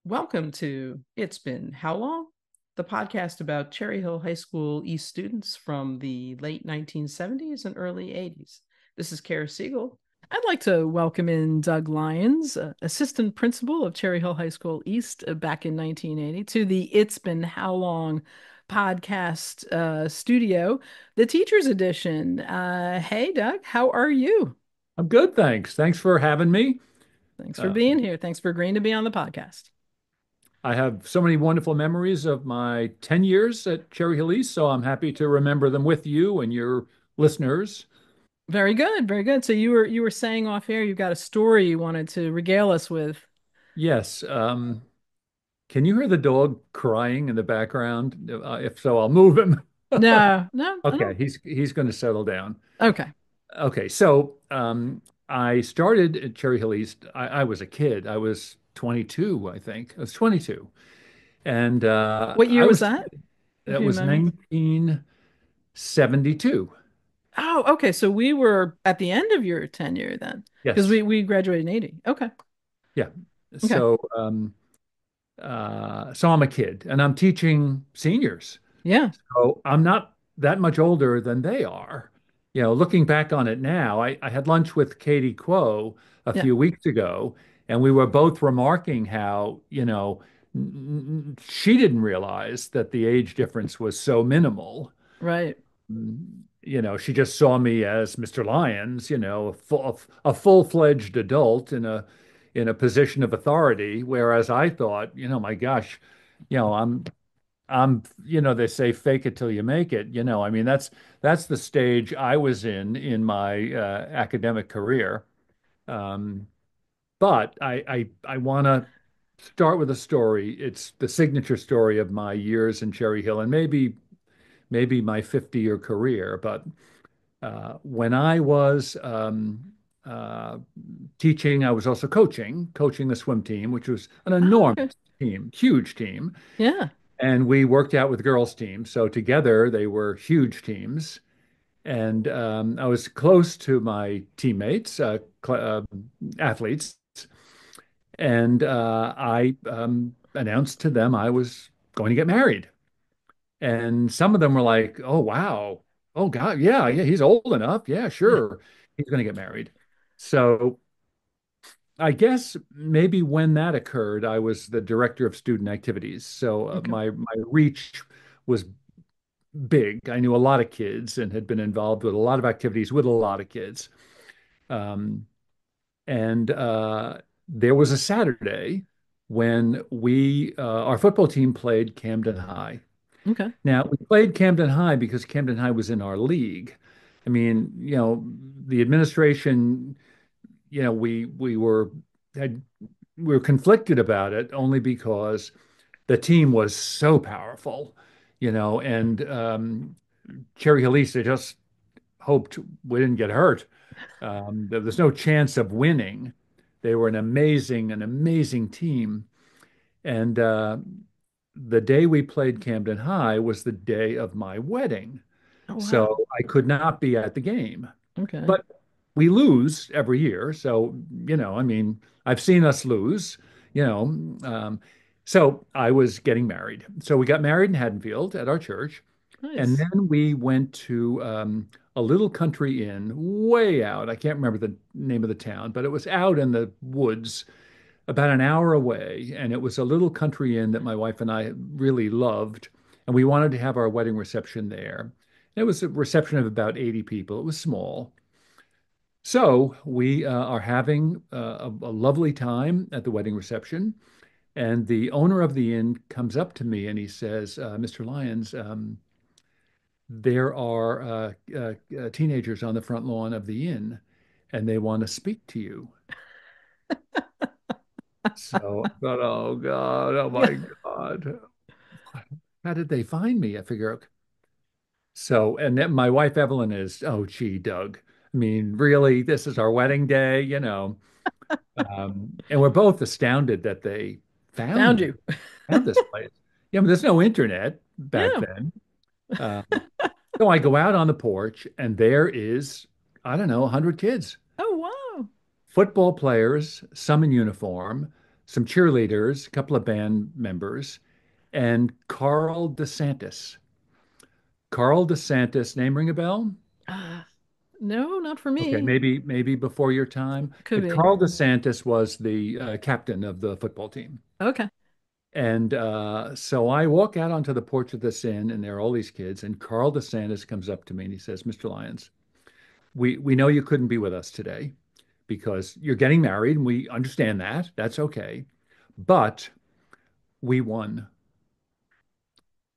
Welcome to It's Been How Long? The podcast about Cherry Hill High School East students from the late 1970s and early 80s. This is Kara Siegel. I'd like to welcome in Doug Lyons, assistant principal of Cherry Hill High School East back in 1980, to the It's Been How Long podcast studio, the teacher's edition. Hey, Doug, how are you? I'm good, thanks. Thanks for having me. Thanks for Uh, being here. Thanks for agreeing to be on the podcast. I have so many wonderful memories of my 10 years at Cherry Hill East, so I'm happy to remember them with you and your listeners. Very good, very good. So you were saying off air you've got a story you wanted to regale us with. Yes, can you hear the dog crying in the background? If so, I'll move him. No, no, I Okay, don't. he's going to settle down. Okay. Okay, so I started at Cherry Hill East. I was a kid. I was 22, I think. I was 22, and What year I was was that, if that you was remember? 1972. Oh, okay. So we were at the end of your tenure then, because we Yes. we graduated in 80. Okay. Yeah. Okay. So I'm a kid and I'm teaching seniors. Yeah. So I'm not that much older than they are. Looking back on it now, I had lunch with Katie Kuo a Yeah. few weeks ago, and we were both remarking how, she didn't realize that the age difference was so minimal. Right. She just saw me as Mr. Lyons, a full-fledged adult in a position of authority, whereas I thought, my gosh, you know, I'm, they say fake it till you make it. I mean, that's the stage I was in my academic career. Um, but I want to start with a story. It's the signature story of my years in Cherry Hill and maybe my 50-year career. But when I was uh, teaching, I was also coaching the swim team, which was an Oh, okay. enormous team, huge team. Yeah. And we worked out with girls' teams. So together they were huge teams. And I was close to my teammates, athletes. And I announced to them I was going to get married. And some of them were like, "Oh, wow. Oh, God. Yeah, yeah, he's old enough. Yeah, Yeah. sure. He's going to get married." So I guess maybe when that occurred, I was the director of student activities. So Okay. my reach was big. I knew a lot of kids and had been involved with a lot of activities with a lot of kids. Um, and there was a Saturday when our football team played Camden High. Okay. Now, we played Camden High because Camden High was in our league. I mean, the administration, we had we were conflicted about it only because the team was so powerful, and Cherry Hill East, they just hoped we didn't get hurt. There's no chance of winning. They were an amazing team. And the day we played Camden High was the day of my wedding. Oh, wow. So I could not be at the game. Okay. But we lose every year. So, I mean, I've seen us lose, you know. Um, so I was getting married. So we got married in Haddonfield at our church. And Nice. then we went to a little country inn way out. I can't remember the name of the town, but it was out in the woods about an hour away. And it was a little country inn that my wife and I really loved. And we wanted to have our wedding reception there. It was a reception of about 80 people. It was small. So we are having a lovely time at the wedding reception. And the owner of the inn comes up to me and he says, "Mr. Lyons, there are teenagers on the front lawn of the inn and they want to speak to you." So I thought, oh God, oh my God. How did they find me? I figure, okay. So, and then my wife Evelyn is, oh gee, Doug. I mean, really, this is our wedding day. And we're both astounded that they Found found you. found this place. Yeah, but there's no internet back Yeah. then. Um, so I go out on the porch, and there is, I don't know, 100 kids, Oh, wow. football players, some in uniform. some cheerleaders, a couple of band members, and Carl DeSantis. Carl DeSantis, name ring a bell? Ah, no, not for Okay, me. maybe before your time. Could be. Carl DeSantis was the captain of the football team. Okay. And so I walk out onto the porch of this inn, and there are all these kids. And Carl DeSantis comes up to me and he says, "Mr. Lyons, we know you couldn't be with us today because you're getting married, and we understand that. That's okay. But we won.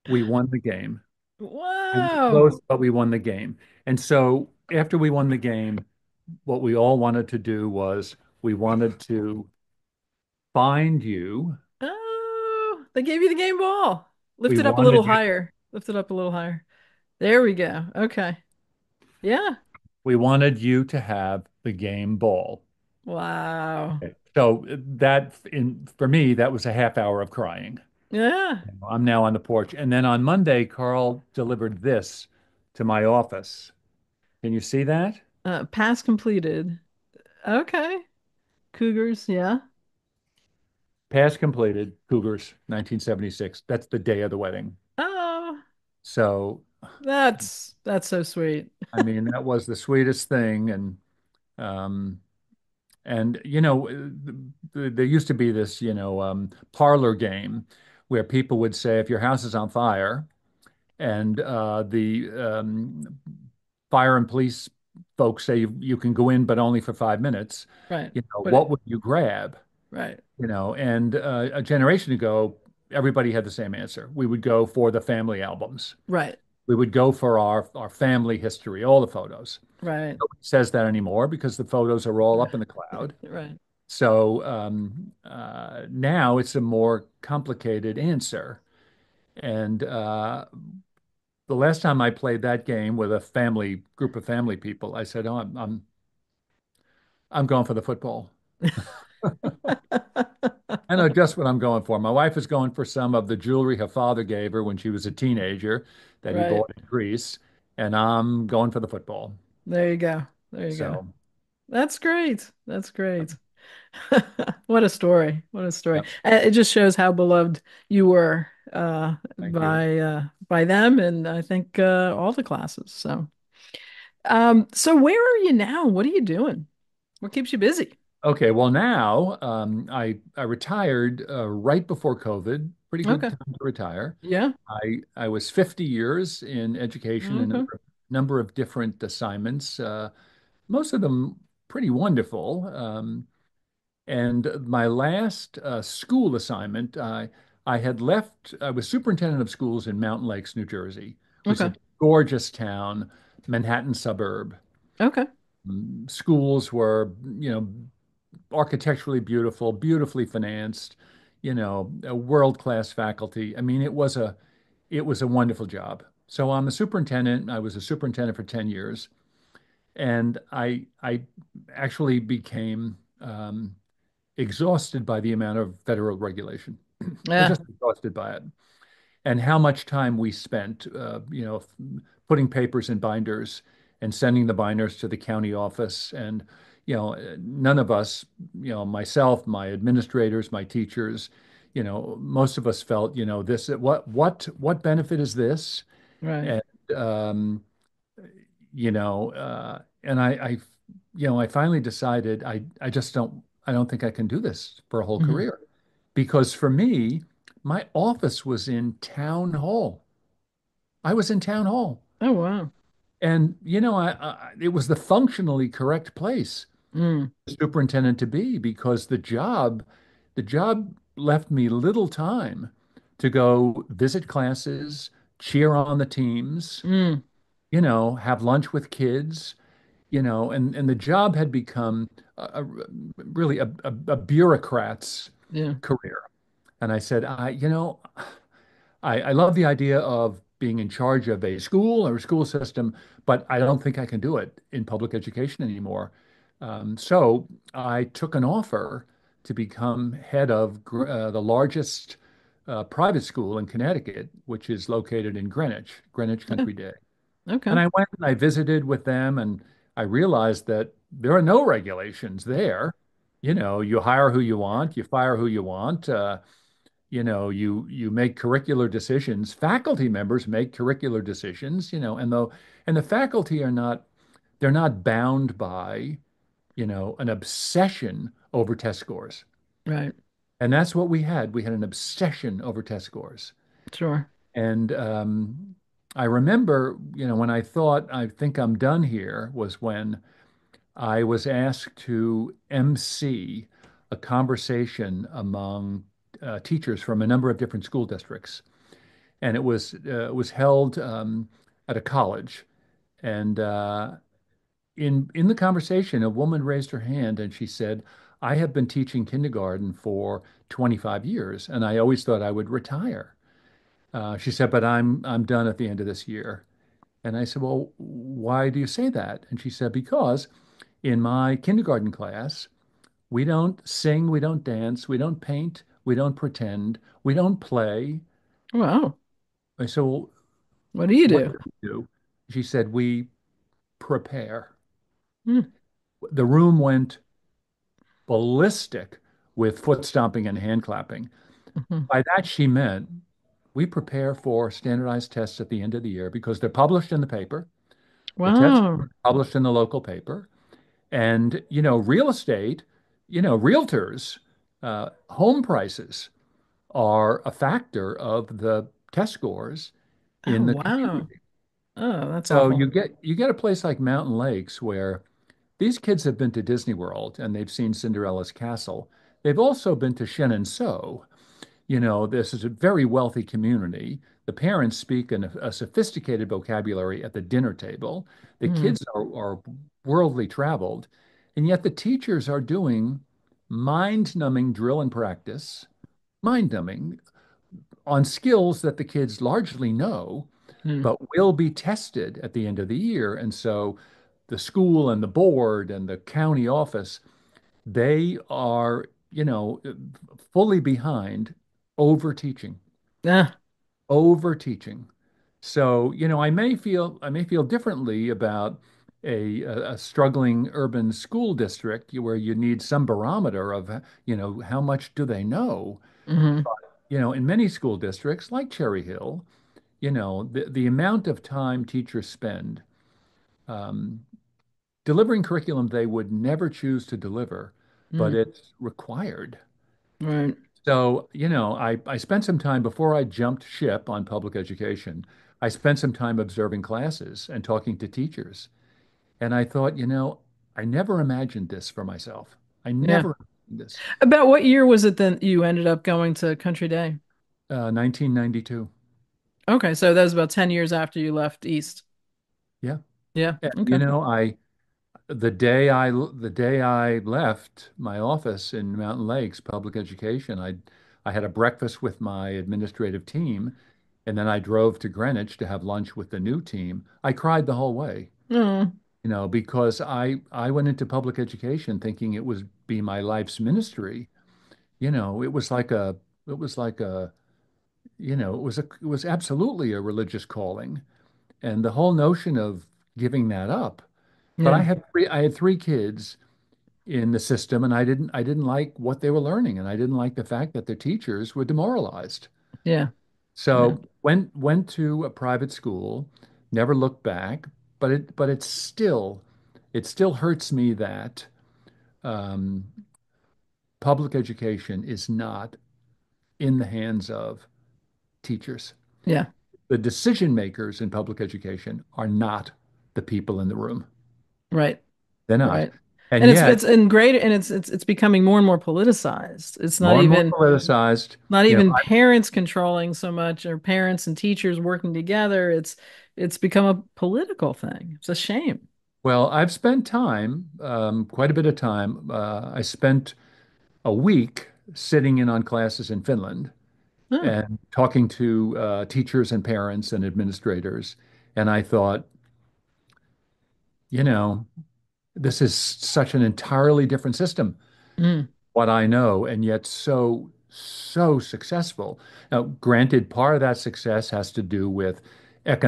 We won the game. We were Wow. close, but we won the game." And so after we won the game, what we all wanted to do was we wanted to find you. Oh, they gave you the game ball. We Lift it up a little wanted you. higher. Lift it up a little higher. There we go. Okay. Yeah. We wanted you to have the game ball. Wow. So that in for me, that was a half hour of crying. Yeah. I'm now on the porch. And then on Monday, Carl delivered this to my office. Can you see that? Pass completed. Okay. Cougars. Yeah. Pass completed, Cougars, 1976. That's the day of the wedding. Oh, So, that's so sweet. I mean, that was the sweetest thing. Um, and you know, there used to be this, parlor game where people would say, if your house is on fire, and the fire and police folks say you can go in, but only for 5 minutes. Right. But What would you grab? right. And a generation ago, everybody had the same answer. We would go for the family albums. Right. We would go for our family history, all the photos. Right. Nobody says that anymore because the photos are all up in the cloud. Right. So now it's a more complicated answer. And the last time I played that game with a family group of family people, I said, "Oh, I'm going for the football." I know just what I'm going for. My wife is going for some of the jewelry her father gave her when she was a teenager that he Right. bought in Greece, and I'm going for the football. There you go. There you go. So, That's great. That's great. What a story. What a story. yeah, It just shows how beloved you were thank you. by them and I think all the classes. So so where are you now? What are you doing? What keeps you busy? Okay, well now I retired right before COVID. Pretty good Okay. time to retire. Yeah. I was 50 years in education and a Okay. number of different assignments. Most of them pretty wonderful. And my last school assignment, I had left. I was superintendent of schools in Mountain Lakes, New Jersey, which is Okay. a gorgeous town, Manhattan suburb. Okay. Schools were, architecturally beautiful, beautifully financed, a world-class faculty. I mean, it was a wonderful job. So I'm a superintendent. I was a superintendent for 10 years, and I actually became exhausted by the amount of federal regulation. Yeah. Just exhausted by it. And how much time we spent, putting papers in binders and sending the binders to the county office. And, none of us, myself, my administrators, my teachers, most of us felt, this, what benefit is this? Right. And, and I finally decided I just I don't think I can do this for a whole Mhm. career. Because for me, my office was in town hall. I was in town hall. Oh wow. And, it was the functionally correct place Mm. for the superintendent to be because the job left me little time to go visit classes, cheer on the teams, Mm. have lunch with kids, and the job had become really a bureaucrat's Yeah. career. And I said, I love the idea of being in charge of a school or a school system, but I don't think I can do it in public education anymore. So I took an offer to become head of the largest private school in Connecticut, which is located in Greenwich Yeah. Country Day. Okay. And I went and I visited with them, and I realized that there are no regulations there. You hire who you want, you fire who you want. You make curricular decisions. Faculty members make curricular decisions, and the faculty they're not bound by, an obsession over test scores. Right. And that's what we had. We had an obsession over test scores. Sure. And I remember, when I thought, I think I'm done here, was when I was asked to MC a conversation among teachers from a number of different school districts. And it was held at a college. And in the conversation, a woman raised her hand and she said, "I have been teaching kindergarten for 25 years, and I always thought I would retire." She said, "But I'm done at the end of this year." And I said, "Well, why do you say that?" And she said, "Because in my kindergarten class, we don't sing, we don't dance, we don't paint, we don't pretend, we don't play." Wow. I said, "Well, What do you what do? do we do?" She said, "We prepare." Mm. The room went ballistic with foot stomping and hand clapping. Mhm. By that, she meant we prepare for standardized tests at the end of the year because they're published in the paper. The tests Wow. are published in the local paper. And, real estate, realtors, home prices are a factor of the test scores Oh, in the wow. community. Oh, that's So awful. you get a place like Mountain Lakes where these kids have been to Disney World and they've seen Cinderella's castle. They've also been to Shenandoah. This is a very wealthy community. The parents speak in a sophisticated vocabulary at the dinner table. The Mm. kids are worldly traveled, and yet the teachers are doing mind-numbing drill and practice, mind-numbing on skills that the kids largely know, Mm. but will be tested at the end of the year. And so the school and the board and the county office, they are, fully behind over-teaching, Ah, over-teaching. So, I may feel differently about a struggling urban school district where you need some barometer of, how much do they know? hmm. In many school districts like Cherry Hill, the amount of time teachers spend um, delivering curriculum they would never choose to deliver, but Mm. it's required. Right. So, I spent some time before I jumped ship on public education. I spent some time observing classes and talking to teachers. And I thought, I never imagined this for myself. I Yeah. never imagined this. About what year was it then you ended up going to Country Day? 1992. Okay, so that was about 10 years after you left East. Yeah. Yeah. And, Okay. the day I left my office in Mountain Lakes Public Education, I had a breakfast with my administrative team, and then I drove to Greenwich to have lunch with the new team. I cried the whole way, Oh. because I went into public education thinking it would be my life's ministry. It was like it was absolutely a religious calling, and the whole notion of giving that up. But I Yeah. had three kids in the system, and I didn't like what they were learning, and I didn't like the fact that their teachers were demoralized. Yeah. Yeah. So went to a private school, never looked back, but it still hurts me that um, public education is not in the hands of teachers. Yeah. The decision makers in public education are not the people in the room. Right. They're not. Right. And And yet, it's in greater and it's becoming more and more politicized. It's more and more politicized. not You know, even parents controlling so much or parents and teachers working together. It's become a political thing. It's a shame. well, I've spent time, quite a bit of time. I spent a week sitting in on classes in Finland Huh. and talking to teachers and parents and administrators. And I thought, you know, this is such an entirely different system, Mm. what I know, and yet so, so successful. Now, granted, part of that success has to do with lack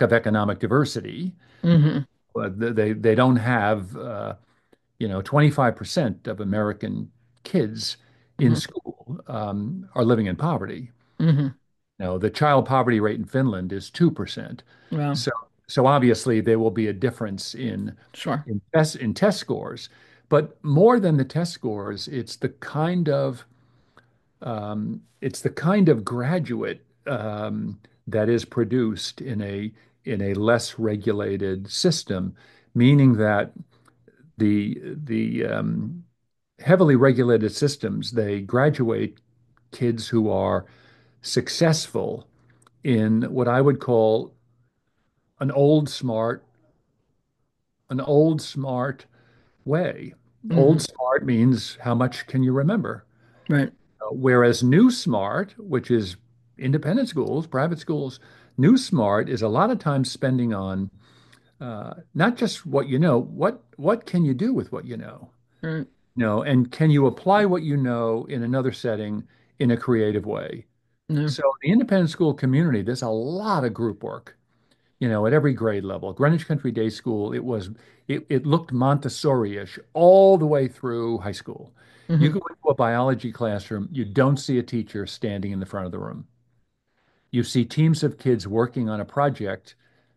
of economic diversity. Hmm. They don't have, 25% of American kids in Hmm. school are living in poverty. Hmm. The child poverty rate in Finland is 2%. Well, So, so obviously there will be a difference in sure. test scores. But more than the test scores, it's the kind of graduate that is produced in a less regulated system, meaning that the heavily regulated systems, they graduate kids who are successful in what I would call an old smart, an old smart way. Old Hmm. smart means how much can you remember? Right. Whereas new smart, which is independent schools, private schools, new smart is a lot of time spending on not just what you know, what can you do with what you know? Right. And can you apply what you know in another setting in a creative way? No. So the independent school community, there's a lot of group work, at every grade level. Greenwich Country Day School, it looked Montessori-ish all the way through high school. You Hmm. go into a biology classroom, you don't see a teacher standing in the front of the room. You see teams of kids working on a project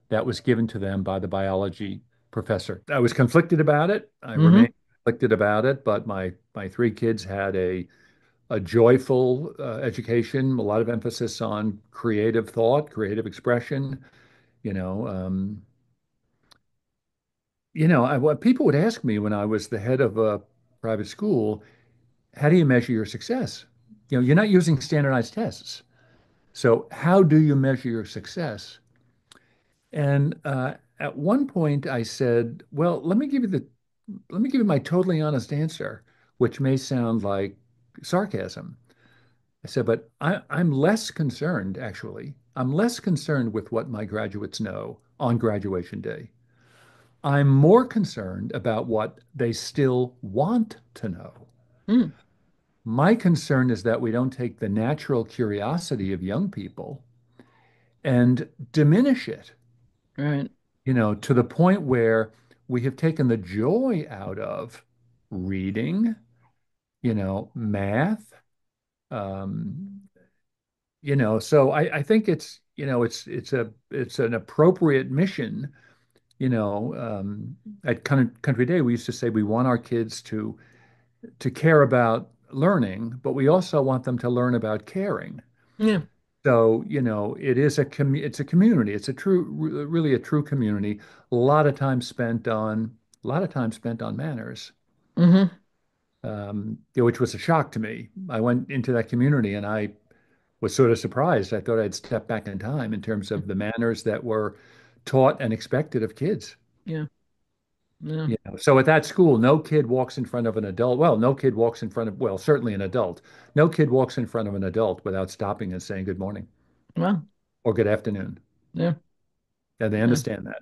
that was given to them by the biology professor. I was conflicted about it. I remain Hmm. conflicted about it, but my three kids had a joyful education, a lot of emphasis on creative thought, creative expression. You know, um, what people would ask me when I was the head of a private school, how do you measure your success? You're not using standardized tests. So how do you measure your success? And at one point I said, well, let me give you my totally honest answer, which may sound like sarcasm. I said, but I'm less concerned, actually. I'm less concerned with what my graduates know on graduation day. I'm more concerned about what they still want to know. Mm. My concern is that we don't take the natural curiosity of young people and diminish it, Right. to the point where we have taken the joy out of reading, math. Um, so I think it's an appropriate mission. At Country Day, we used to say we want our kids to care about learning, but we also want them to learn about caring. Yeah. So, it's a community. It's really a true community. A lot of time spent on manners, Hmm. which was a shock to me. I went into that community and I was sort of surprised. I thought I'd step back in time in terms of the manners that were taught and expected of kids. Yeah. Yeah. So at that school, no kid walks in front of an adult. Well, no kid walks in front of, well, certainly an adult. No kid walks in front of an adult without stopping and saying good morning Well. or good afternoon. Yeah. And they Yeah. understand that,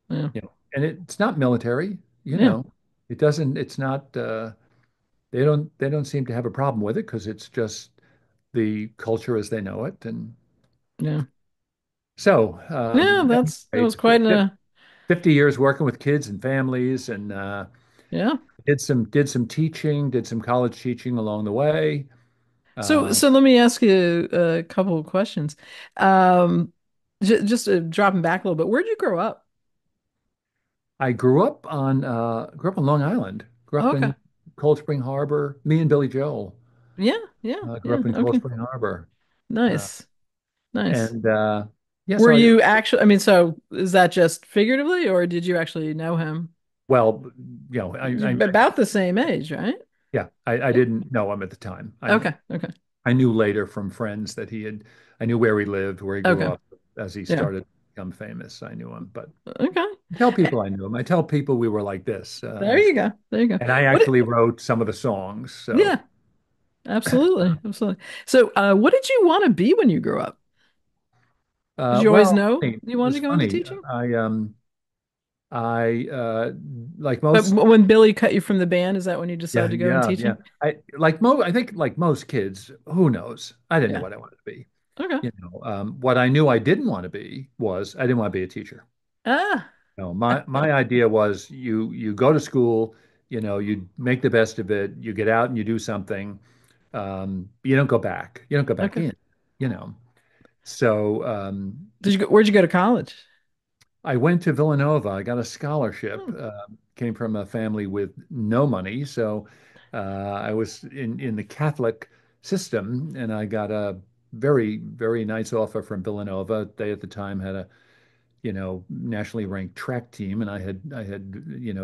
Yeah. and it's not military, Yeah. it's not, they don't seem to have a problem with it because it's just the culture as they know it. And Yeah. so, Yeah. That anyway, was quite a 50 years working with kids and families and, yeah. did some teaching, did some college teaching along the way. So Uh, so let me ask you a couple of questions. Um, just dropping back a little bit. Where'd you grow up? I grew up on Long Island, grew up Okay. in Cold Spring Harbor. Me and Billy Joel Yeah. Yeah. grew Yeah. up in Cold Okay. Spring Harbor. Uh, Nice. Nice. and yeah, Were so you actually, I mean, so is that just figuratively, or did you actually know him? well, You're about the same age, right? yeah, I Yeah. didn't know him at the time. Okay. Okay. I knew later from friends I knew where he lived, where he grew Okay. up as he Yeah. started to become famous. I knew him, but Okay. I tell Eh, people I knew him. I tell people we were like this. There you go. There you go. And I What? actually wrote some of the songs. So, Yeah. Absolutely. Absolutely. So, what did you want to be when you grew up? Did you always well, know it you wanted was to go into funny. teaching? I like But most, when Billy cut you from the band, is that when you decided yeah, to go in yeah, yeah. teaching? I think like most kids, who knows? I didn't know Yeah. what I wanted to be. Okay. What I knew I didn't want to be was I didn't want to be a teacher. Ah. No, my idea was you go to school, You make the best of it. You get out and you do something. You don't go back. You don't go back Okay. in, you know. So Where'd you go to college? I went to Villanova. I got a scholarship. Hmm. Came from a family with no money, so I was in the Catholic system, and I got a very, very nice offer from Villanova. They at the time had a nationally ranked track team, and I had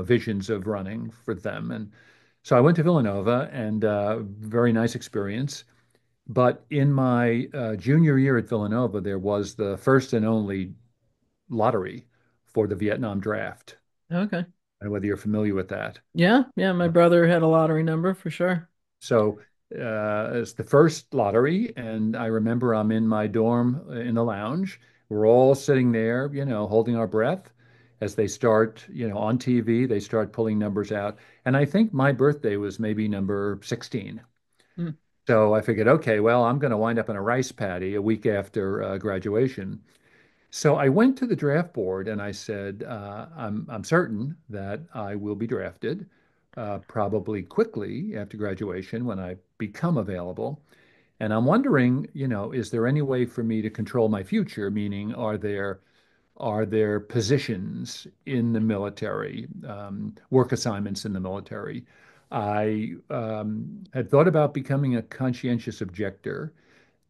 visions of running for them, and so I went to Villanova, and very nice experience. But in my junior year at Villanova, there was the first and only lottery for the Vietnam draft. Okay. And whether you're familiar with that. Yeah, yeah, my brother had a lottery number for sure. So it's the first lottery, and I remember I'm in my dorm in the lounge. We're all sitting there, holding our breath as they start, on TV, they start pulling numbers out. And I think my birthday was maybe number 16. Hmm. So I figured, okay, well, I'm going to wind up in a rice paddy a week after graduation. So I went to the draft board and I said, I'm certain that I will be drafted, probably quickly after graduation when I become available. And I'm wondering, is there any way for me to control my future? Meaning, are there positions in the military, work assignments in the military? I had thought about becoming a conscientious objector,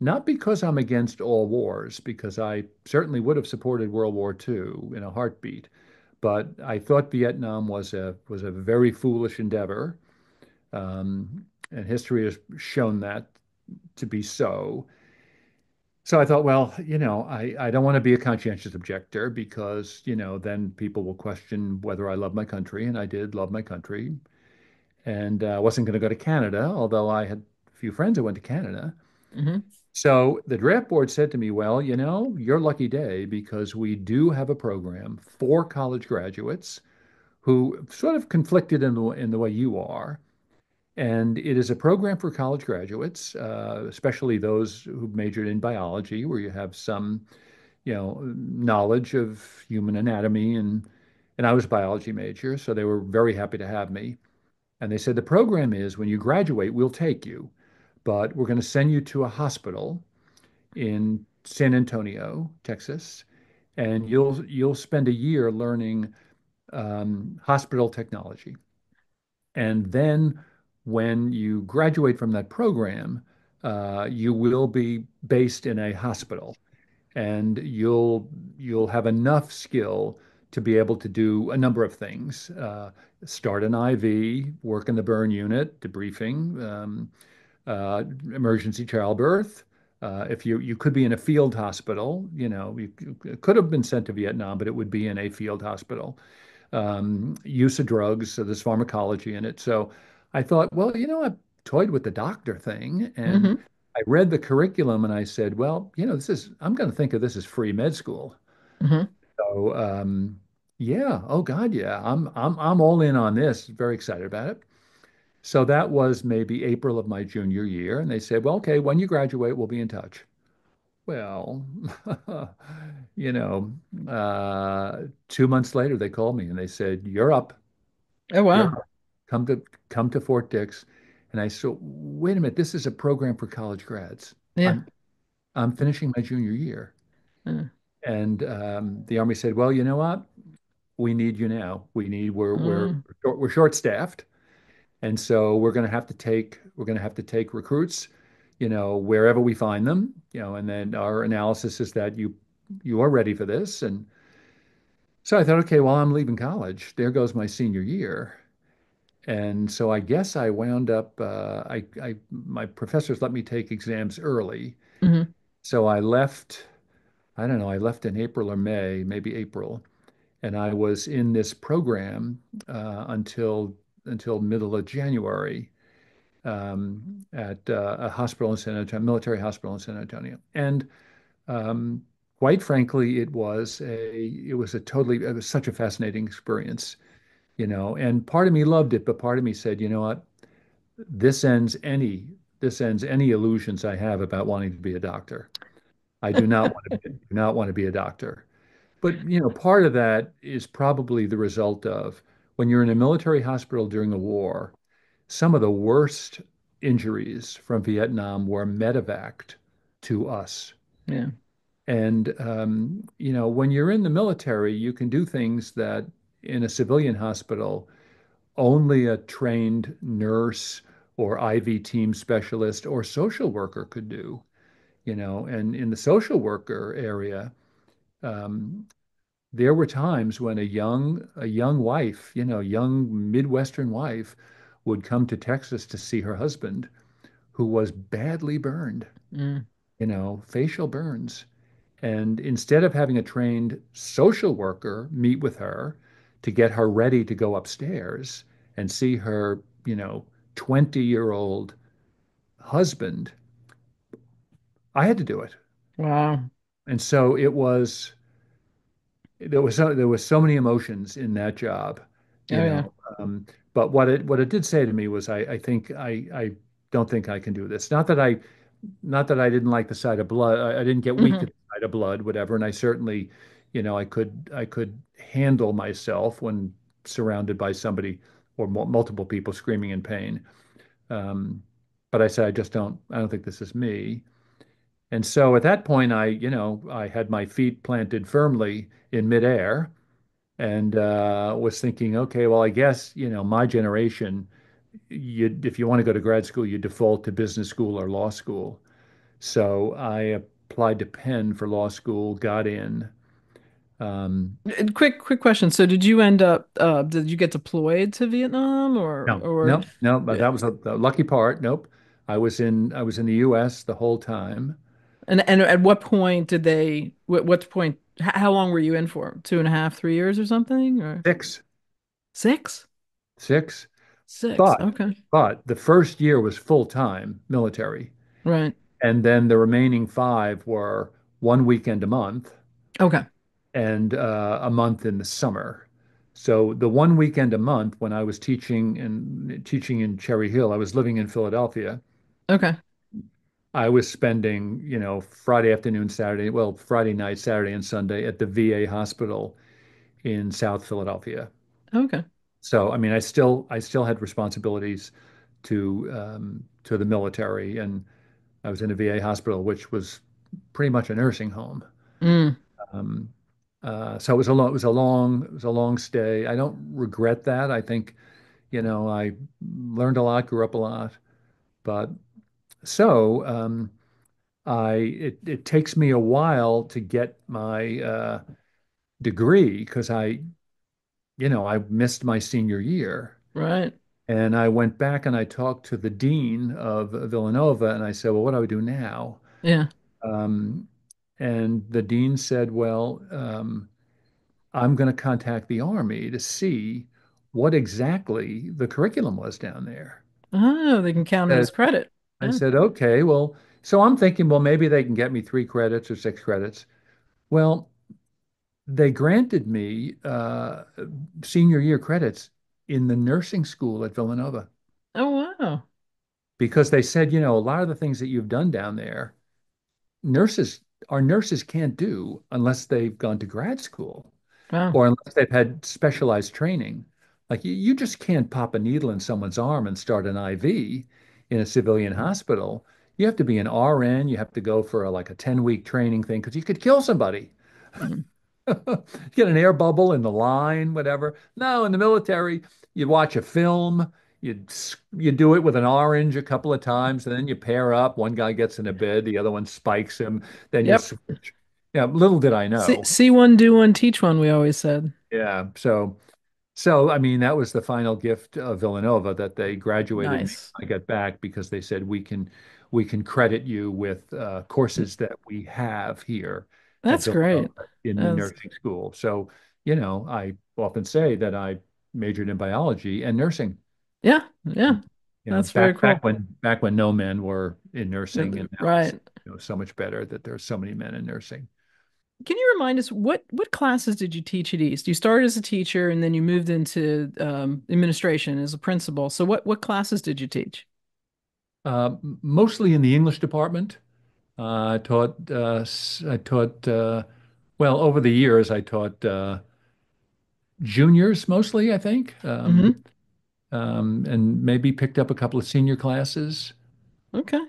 not because I'm against all wars, because I certainly would have supported World War II in a heartbeat, but I thought Vietnam was a very foolish endeavor, and history has shown that to be so. So I thought, well, I don't want to be a conscientious objector because, then people will question whether I love my country, and I did love my country, and I wasn't going to go to Canada, although I had a few friends who went to Canada. Hmm. So the draft board said to me, well, your lucky day because we do have a program for college graduates who sort of conflicted in the way you are. And it is a program for college graduates, especially those who majored in biology, where you have some, knowledge of human anatomy. And I was a biology major, so they were very happy to have me. And they said, the program is when you graduate, we'll take you, but we're going to send you to a hospital in San Antonio, Texas, and you'll spend a year learning hospital technology. And then when you graduate from that program, you will be based in a hospital, and you'll have enough skill to be able to do a number of things. Start an IV, work in the burn unit, debriefing, emergency childbirth. If you could be in a field hospital, you could have been sent to Vietnam, but it would be in a field hospital. Use of drugs, so there's pharmacology in it. So I thought, well, I toyed with the doctor thing, and Hmm. I read the curriculum, and I said, well, I'm going to think of this as free med school. Hmm. So yeah, oh God, yeah, I'm all in on this. Very excited about it. So that was maybe April of my junior year. And they said, well, okay, when you graduate, we'll be in touch. Well, you know, 2 months later, they called me and they said, you're up. Oh You're wow. up. Come to Fort Dix. And I said, wait a minute, this is a program for college grads. Yeah. I'm finishing my junior year. Uh, And the Army said, well, you know what? We need you now. mm, We're short-staffed. And so we're going to have to take recruits, wherever we find them, and then our analysis is that you are ready for this. And so I thought, okay, well, I'm leaving college. There goes my senior year. And so I guess I wound up my professors let me take exams early. mhm, So I left, I don't know, I left in April or May, maybe April. And I was in this program until middle of January, at a hospital in San Antonio, military hospital in San Antonio. And um, quite frankly, it was such a fascinating experience, and part of me loved it, but part of me said, you know what, this ends any this ends any illusions I have about wanting to be a doctor. I do not want to be a doctor. But part of that is probably the result of when you're in a military hospital during a war, some of the worst injuries from Vietnam were medevaced to us. Yeah. And, when you're in the military, you can do things that in a civilian hospital, only a trained nurse or IV team specialist or social worker could do, and in the social worker area, um, there were times when a young wife, young Midwestern wife would come to Texas to see her husband who was badly burned, Mm. facial burns. And instead of having a trained social worker meet with her to get her ready to go upstairs and see her, 20-year-old husband, I had to do it. Wow. And so there was so many emotions in that job, you Oh yeah. know. But what it did say to me was I don't think I can do this. Not that I didn't like the sight of blood. I didn't get weak at Hmm. the sight of blood, whatever. And I certainly, I could handle myself when surrounded by somebody or multiple people screaming in pain. Um, but I said I don't think this is me. And so at that point, I had my feet planted firmly in midair and was thinking, okay, well, I guess, my generation, if you want to go to grad school, you default to business school or law school. So I applied to Penn for law school, got in. Um, Quick question. So did you end up did you get deployed to Vietnam no, or no, no, but yeah. that was the lucky part. Nope. I was in the US the whole time. And at what point did they what point how long were you in for? 2.5, 3 years or something? Or Six, six? six. Six. But Okay. but the first year was full-time military. Right. And then the remaining five were one weekend a month Okay. and a month in the summer. So the one weekend a month when I was teaching in Cherry Hill, I was living in Philadelphia. Okay. I was spending, Friday afternoon, Friday night, Saturday and Sunday at the VA hospital in South Philadelphia. Okay. So, I mean, I still had responsibilities to the military, and I was in a VA hospital, which was pretty much a nursing home. Mm, Um, so it was a long stay. I don't regret that. I think, I learned a lot, grew up a lot, but so it takes me a while to get my degree because I missed my senior year. right. And I went back and I talked to the dean of Villanova and I said, well, what do I do now? Yeah. Um, and the dean said, well, I'm going to contact the Army to see what exactly the curriculum was down there. Oh, they can count it That as credit. I Yeah. said, okay, well, so I'm thinking, well, maybe they can get me 3 credits or 6 credits. Well, they granted me senior year credits in the nursing school at Villanova Oh wow. because they said, a lot of the things that you've done down there, nurses, our nurses can't do unless they've gone to grad school Wow. or unless they've had specialized training. Like you just can't pop a needle in someone's arm and start an IV in a civilian hospital. You have to be an RN. You have to go for like a 10-week training thing because you could kill somebody. Mm. Get an air bubble in the line, whatever. No, in the military, you watch a film, you do it with an orange a couple of times, and then you pair up. One guy gets in a bed, the other one spikes him, then you Yep. switch. Yeah, little did I See, know. see one, do one, teach one, we always said. Yeah, so I mean, that was the final gift of Villanova that they graduated me Nice. when I got back because they said we can credit you with courses that we have here at That's great. Villanova in the That's nursing school. So, I often say that I majored in biology and nursing. yeah, yeah. That's very Back cool. back when no men were in nursing, and now it's Right. so much better that there's so many men in nursing. Can you remind us what classes did you teach at East? You started as a teacher and then you moved into administration as a principal. So what classes did you teach? Mostly in the English department. I taught, well, over the years, I taught juniors mostly, I think, Hmm. and maybe picked up a couple of senior classes. Okay.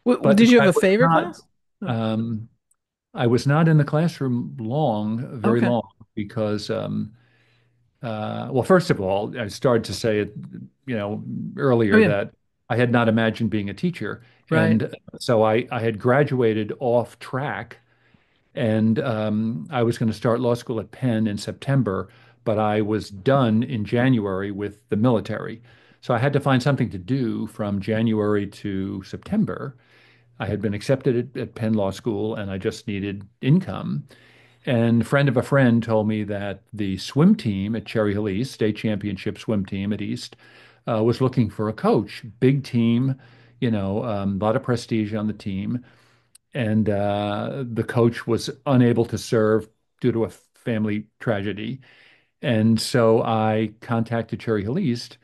But Did you have I a was favorite not. class? Oh, Um, I was not in the classroom long, very okay. long, because well, first of all, I started to say it, you know, Oh earlier yeah. that I had not imagined being a teacher, Right. and so I had graduated off track, and I was going to start law school at Penn in September, but I was done in January with the military. So I had to find something to do from January to September. I had been accepted at Penn Law School, and I just needed income. And a friend of a friend told me that the swim team at Cherry Hill East, state championship swim team at East, was looking for a coach. Big team, a lot of prestige on the team. And the coach was unable to serve due to a family tragedy. And so I contacted Cherry Hill East,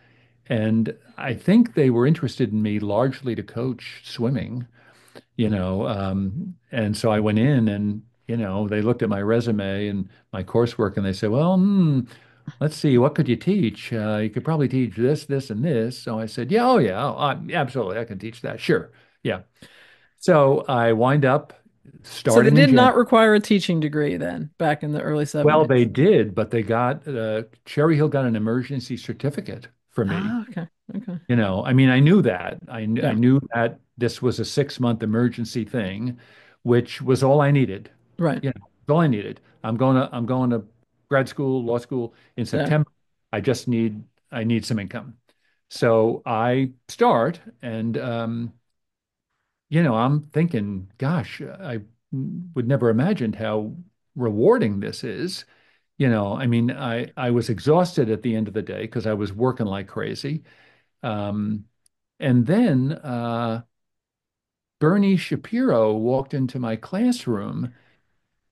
and I think they were interested in me largely to coach swimming, and so I went in, and they looked at my resume and my coursework, and they said, well, let's see, what could you teach? You could probably teach this, this, and this. So I said, yeah, oh yeah, absolutely, I can teach that, sure, yeah. So I wind up So they starting in did January. not require a teaching degree then, back in the early Well, 70s. they did, but they got Cherry Hill got an emergency certificate for me. Ah, okay. Okay. I mean, I knew that. I Yeah. knew that this was a 6 month emergency thing, which was all I needed. Right. It's all I needed. I'm going to grad school, law school in Yeah. September. I need some income. So I start, and I'm thinking, gosh, I would never imagined how rewarding this is. I mean, I was exhausted at the end of the day because I was working like crazy. Um, and then Bernie Shapiro walked into my classroom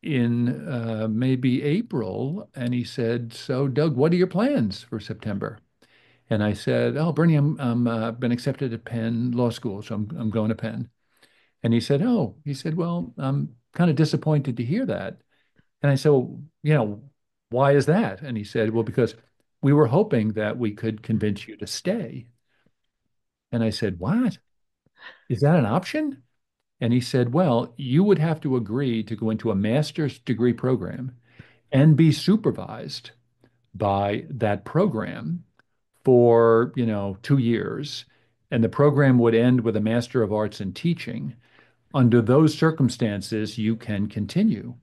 in maybe April, and he said, "So, Doug, what are your plans for September?" And I said, "Oh, Bernie, I'm been accepted at Penn Law School, so I'm going to Penn." And he said, "Oh," he said, "Well, I'm kind of disappointed to hear that." And I said, "Well, why is that?" And he said, "Well, because we were hoping that we could convince you to stay." And I said, "What? Is that an option?" And he said, well, you would have to agree to go into a master's degree program and be supervised by that program for, 2 years. And the program would end with a Master of Arts in Teaching. Under those circumstances, you can continue.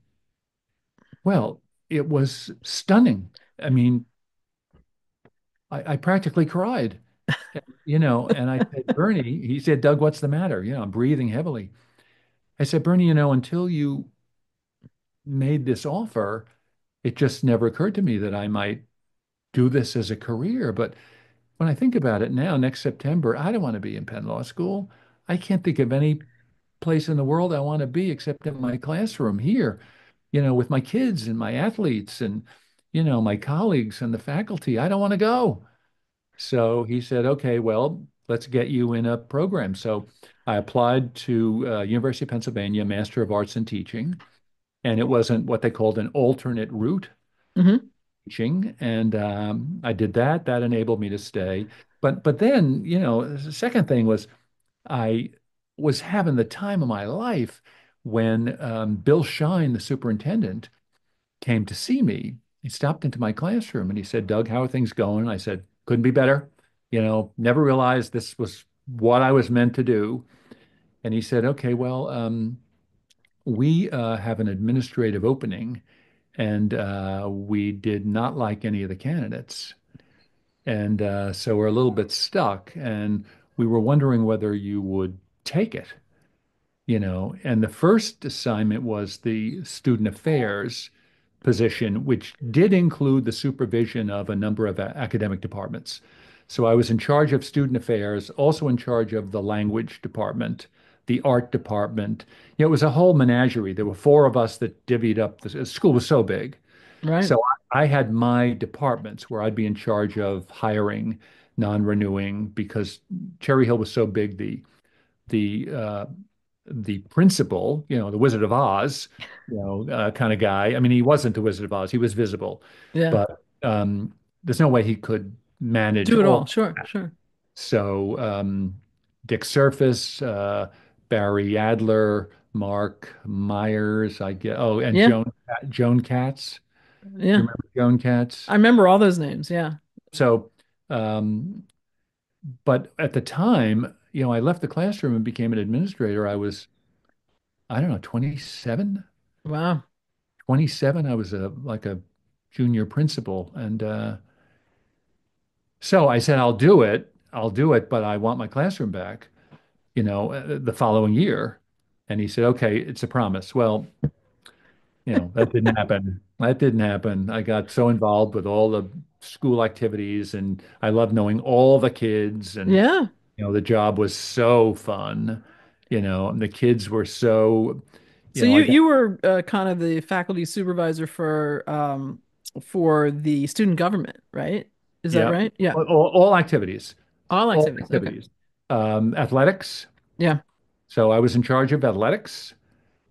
Well, it was stunning. I mean, I practically cried, and I said, Bernie, he said, Doug, what's the matter? I'm breathing heavily. I said, Bernie, until you made this offer, it just never occurred to me that I might do this as a career. But when I think about it now, next September, I don't want to be in Penn Law School. I can't think of any place in the world I want to be except in my classroom here, with my kids and my athletes and, my colleagues and the faculty. I don't want to go. So he said, okay, well, let's get you in a program. So I applied to University of Pennsylvania Master of Arts in Teaching, and it wasn't what they called an alternate route Hmm. teaching, and I did that. That enabled me to stay. But then, the second thing was I was having the time of my life when Bill Shine, the superintendent, came to see me. He stopped into my classroom and he said, "Doug, how are things going?" I said, "Couldn't be better. Never realized this was what I was meant to do." And he said, "Okay, well, we have an administrative opening, and we did not like any of the candidates. And so we're a little bit stuck. And we were wondering whether you would take it, And the first assignment was the student affairs position, which did include the supervision of a number of academic departments. So I was in charge of student affairs, also in charge of the language department, the art department. It was a whole menagerie. There were four of us that divvied up. The school was so big. Right. So I had my departments where I'd be in charge of hiring, non-renewing, because Cherry Hill was so big. The principal, the Wizard of Oz, kind of guy. I mean, he wasn't the Wizard of Oz. He was visible, Yeah. but um, there's no way he could manage Do it all. all. Sure, sure. So Dick Surface, Barry Adler, Mark Myers, I get. Oh, and Yeah, Joan Katz. Do you yeah. remember Joan Katz? I remember all those names. Yeah. So, um, but at the time, I left the classroom and became an administrator. I was, I don't know, 27, Wow. 27. I was a junior principal, and so I said, I'll do it. I'll do it, but I want my classroom back, the following year. And he said, okay, it's a promise. Well, that didn't happen. That didn't happen. I got so involved with all the school activities and I loved knowing all the kids and, Yeah. the job was so fun, and the kids were so, So I got, you were kind of the faculty supervisor for the student government, right? Is that yeah, right? Yeah. all activities, All all activities. Okay. activities. Athletics. Yeah. So I was in charge of athletics.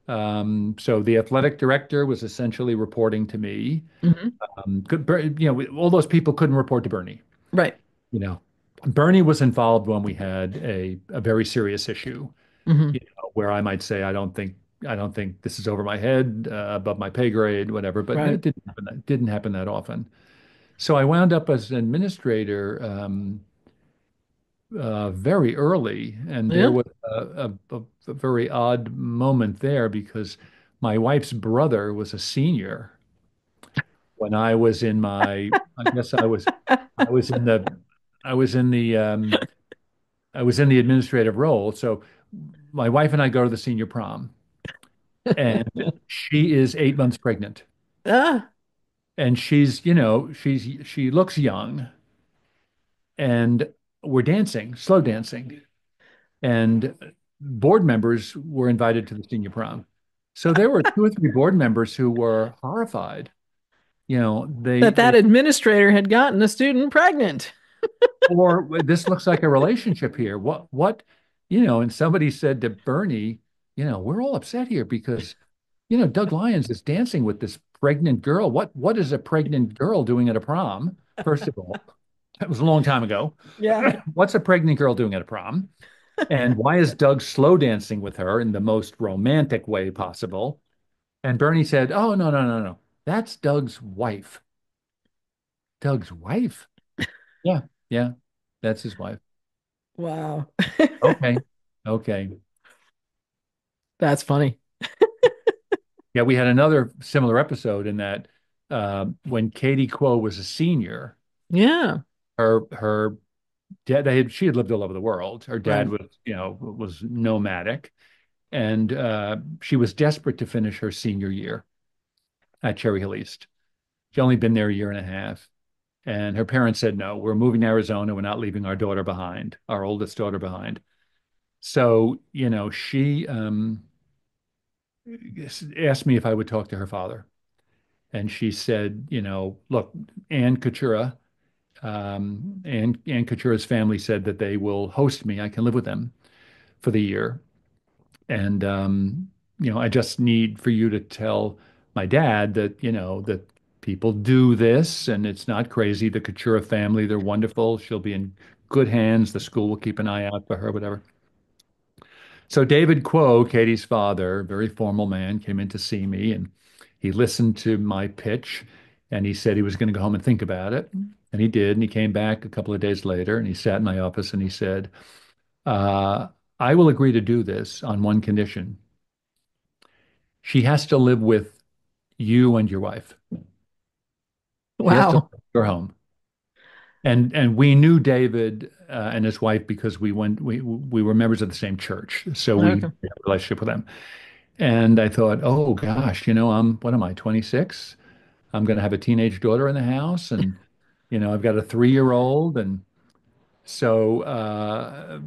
So the athletic director was essentially reporting to me. Hmm. All those people couldn't report to Bernie. Right. You know, Bernie was involved when we had a very serious issue, Hmm. where I might say, I don't think this is over my head, above my pay grade, whatever. But Right. it didn't happen. That didn't happen that often. So I wound up as an administrator very early, and there Yeah. was a very odd moment there because my wife's brother was a senior when I was in my, I guess I was in the, I was in the, I was in the administrative role. So my wife and I go to the senior prom, and she is 8 months pregnant, Ah, and she looks young, and we're dancing, slow dancing, and board members were invited to the senior prom. So there were two or three board members who were horrified. They that administrator had gotten a student pregnant. or this looks like a relationship here. And somebody said to Bernie, we're all upset here because, Doug Lyons is dancing with this pregnant girl. What is a pregnant girl doing at a prom? First of all, that was a long time ago. Yeah. What's a pregnant girl doing at a prom? And why is Doug slow dancing with her in the most romantic way possible? And Bernie said, oh, no, no, no, no. That's Doug's wife. Doug's wife? Yeah, yeah, that's his wife. Wow. Okay. Okay. That's funny. Yeah, we had another similar episode in that when Katie Kuo was a senior, Yeah. her dad, she had lived all over the world. Her dad Right. was nomadic, and she was desperate to finish her senior year at Cherry Hill East. She'd only been there a year and a half, and her parents said, "No, we're moving to Arizona. We're not leaving our daughter behind, our oldest daughter behind." So, she asked me if I would talk to her father. And she said, look, Ann Coutura, Ann Coutura's family said that they will host me. I can live with them for the year. And, I just need for you to tell my dad that, that people do this and it's not crazy. The Coutura family, they're wonderful. She'll be in good hands. The school will keep an eye out for her, whatever. So David Quo, Katie's father, very formal man, came in to see me and he listened to my pitch and he said he was going to go home and think about it. And he did. And he came back a couple of days later and he sat in my office and he said, uh, I will agree to do this on one condition. She has to live with you and your wife. She has to live Wow. in your home. And we knew David and his wife because we were members of the same church. So we had Okay. a relationship with them. And I thought, oh gosh, what am I, 26? I'm going to have a teenage daughter in the house, and I've got a 3-year old, and so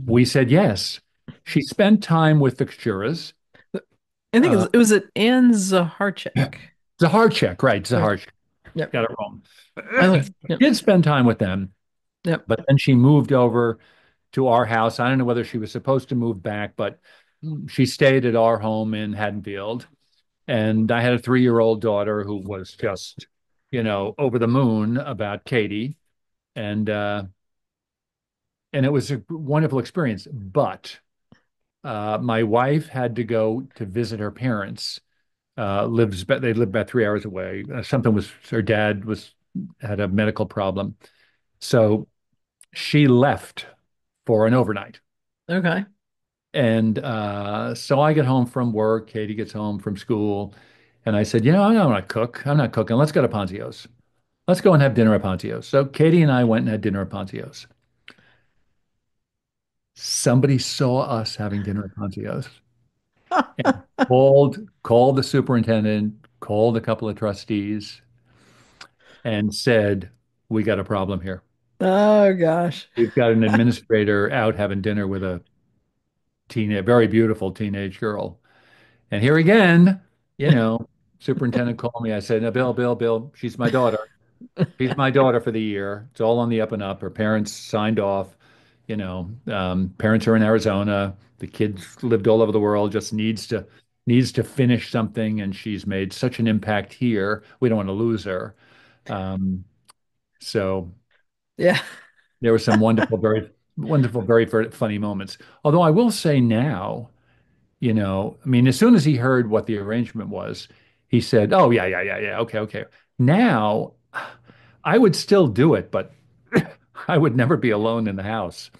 we said yes. She spent time with the Kuchuras. I think Uh, it was it Anne Zaharchik. Zaharchek, right? Right. Zaharchek, Yep. got it wrong. I looked. Yep. Did spend time with them, Yep. but then she moved over to our house. I don't know whether she was supposed to move back, but she stayed at our home in Haddonfield. And I had a 3-year old daughter who was just, over the moon about Katie, and and it was a wonderful experience. But my wife had to go to visit her parents. They lived about 3 hours away. Something was Her dad was had a medical problem, so she left for an overnight. Okay. And so I get home from work. Katie gets home from school, and I said, I'm not gonna cook. I'm not cooking. Let's go to Ponzio's. Let's go and have dinner at Ponzio's. So Katie and I went and had dinner at Ponzio's. Somebody saw us having dinner at Ponzio's and called the superintendent, called a couple of trustees, and said, "We got a problem here. Oh gosh. We've got an administrator out having dinner with a very beautiful teenage girl." And here again, you know, superintendent called me. I said, "No, Bill, she's my daughter. She's my daughter for the year. It's all on the up and up. Her parents signed off. Parents are in Arizona. The kids lived all over the world. Just needs to finish something, and she's made such an impact here. We don't want to lose her." Um, so Yeah. there were some wonderful, very funny moments. Although I will say now, I mean, as soon as he heard what the arrangement was, he said, "Oh, yeah, yeah, yeah, yeah. Okay, okay." Now, I would still do it, but I would never be alone in the house